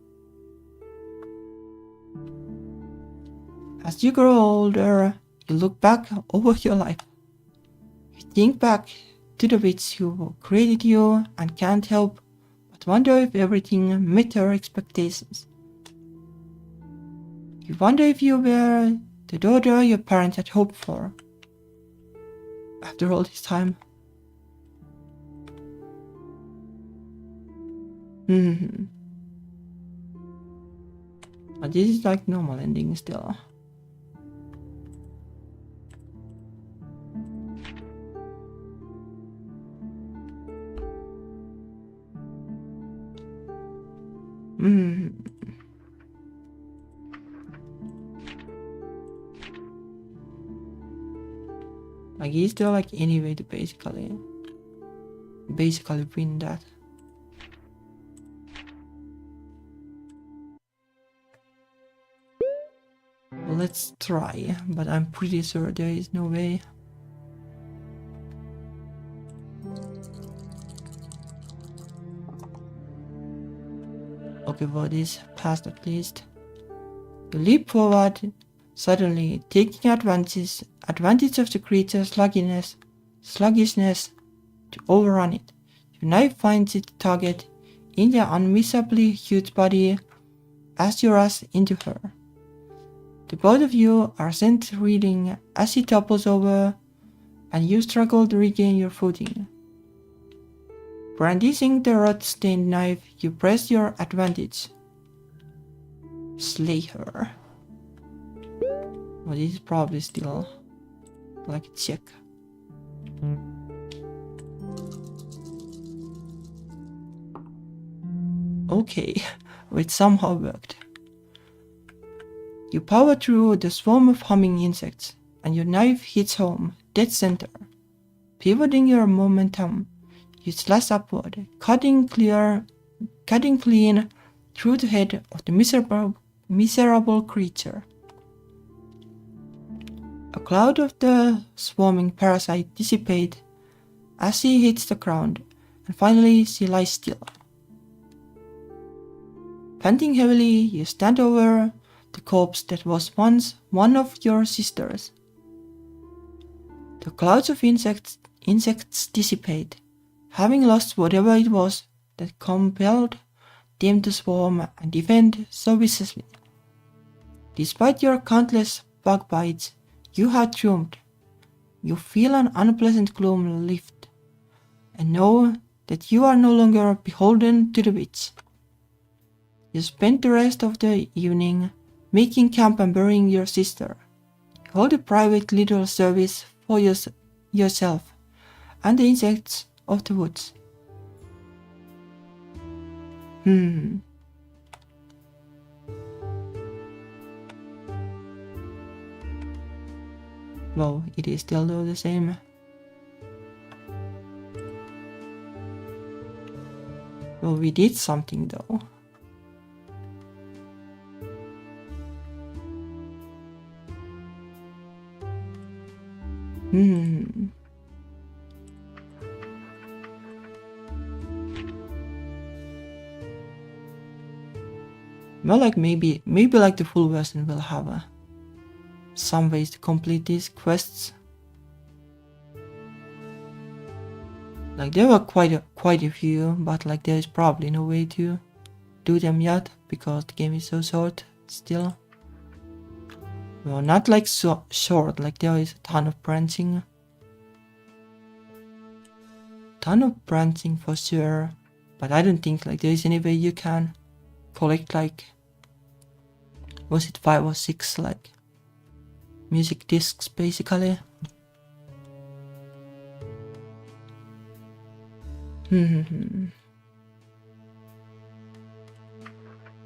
As you grow older, you look back over your life. You think back to the witch who created you and can't help but wonder if everything met her expectations. You wonder if you were the daughter your parents had hoped for. After all this time. But this is like normal ending still. Like, is there like any way to basically win that? Well, let's try, but I'm pretty sure there is no way. Okay, well, this passed at least. You leap forward, suddenly taking advantage of the creature's sluggishness to overrun it. Your knife finds its target in the unmissably huge body as you rush into her. The both of you are sent reeling as she topples over and you struggle to regain your footing. Brandishing the rot-stained knife, you press your advantage. Slay her. Well, this is probably still like a check. Okay, it somehow worked. You power through the swarm of humming insects, and your knife hits home, dead center. Pivoting your momentum, you slash upward, cutting clean through the head of the miserable creature. A cloud of the swarming parasite dissipates as she hits the ground, and finally she lies still. Panting heavily, you stand over the corpse that was once one of your sisters. The clouds of insects dissipate, having lost whatever it was that compelled them to swarm and defend so viciously. Despite your countless bug bites, you have triumphed. You feel an unpleasant gloom lift, and know that you are no longer beholden to the witch. You spend the rest of the evening making camp and burying your sister. You hold a private little service for yourself and the insects of the woods. Well, it is still the same. Well, we did something though. Well, like maybe like the full version will have some ways to complete these quests. Like there were quite a few, but like there is probably no way to do them yet because the game is so short still. Well, not like so short, like there is a ton of branching. Ton of branching for sure, but I don't think like there is any way you can collect like, was it 5 or 6 like music discs basically.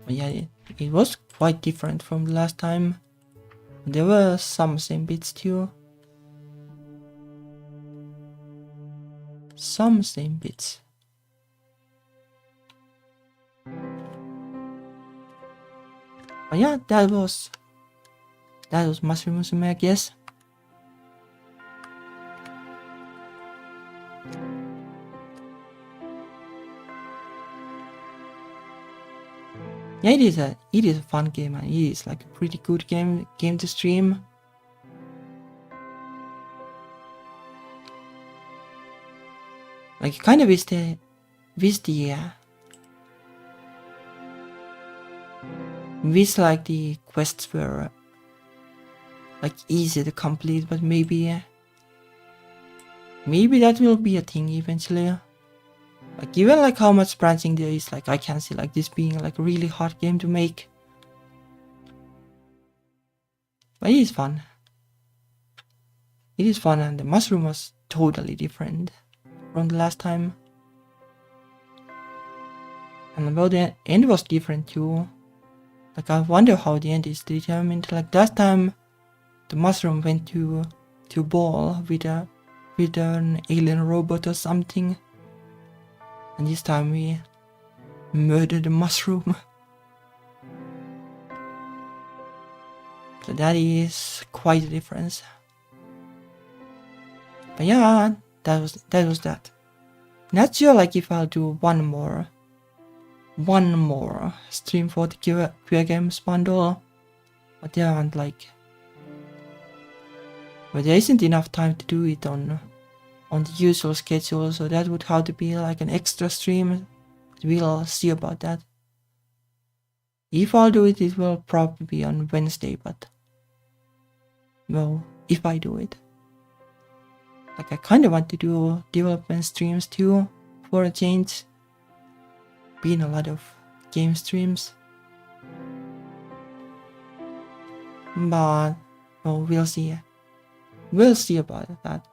Yeah, it was quite different from the last time. There were some same bits too. Some same bits. But yeah, that was Musume, I guess. Yeah, it is a fun game and it is like a pretty good game to stream. Like kind of wish the like the quests were like easy to complete, but maybe that will be a thing eventually. Like given like how much branching there is, like I can see like this being like a really hard game to make. But it is fun. It is fun, and the mushroom was totally different from the last time. And about the end was different too. Like I wonder how the end is determined. Like last time the mushroom went to ball with an alien robot or something. And this time we murdered the mushroom. So that is quite a difference. But yeah, that was that. Not sure like if I'll do one more stream for the Queer Games bundle. But there aren't like, but there isn't enough time to do it on the usual schedule, so that would have to be like an extra stream. We'll see about that. If I'll do it, it will probably be on Wednesday, but well, if I do it. Like I kind of want to do development streams too, for a change. Been a lot of game streams. But well, we'll see. We'll see about that.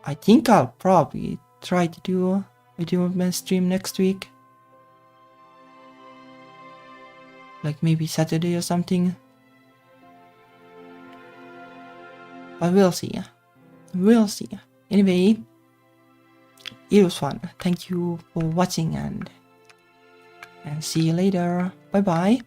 I think I'll probably try to do a development stream next week. Like maybe Saturday or something. But we'll see. We'll see. Anyway, it was fun. Thank you for watching and see you later. Bye bye.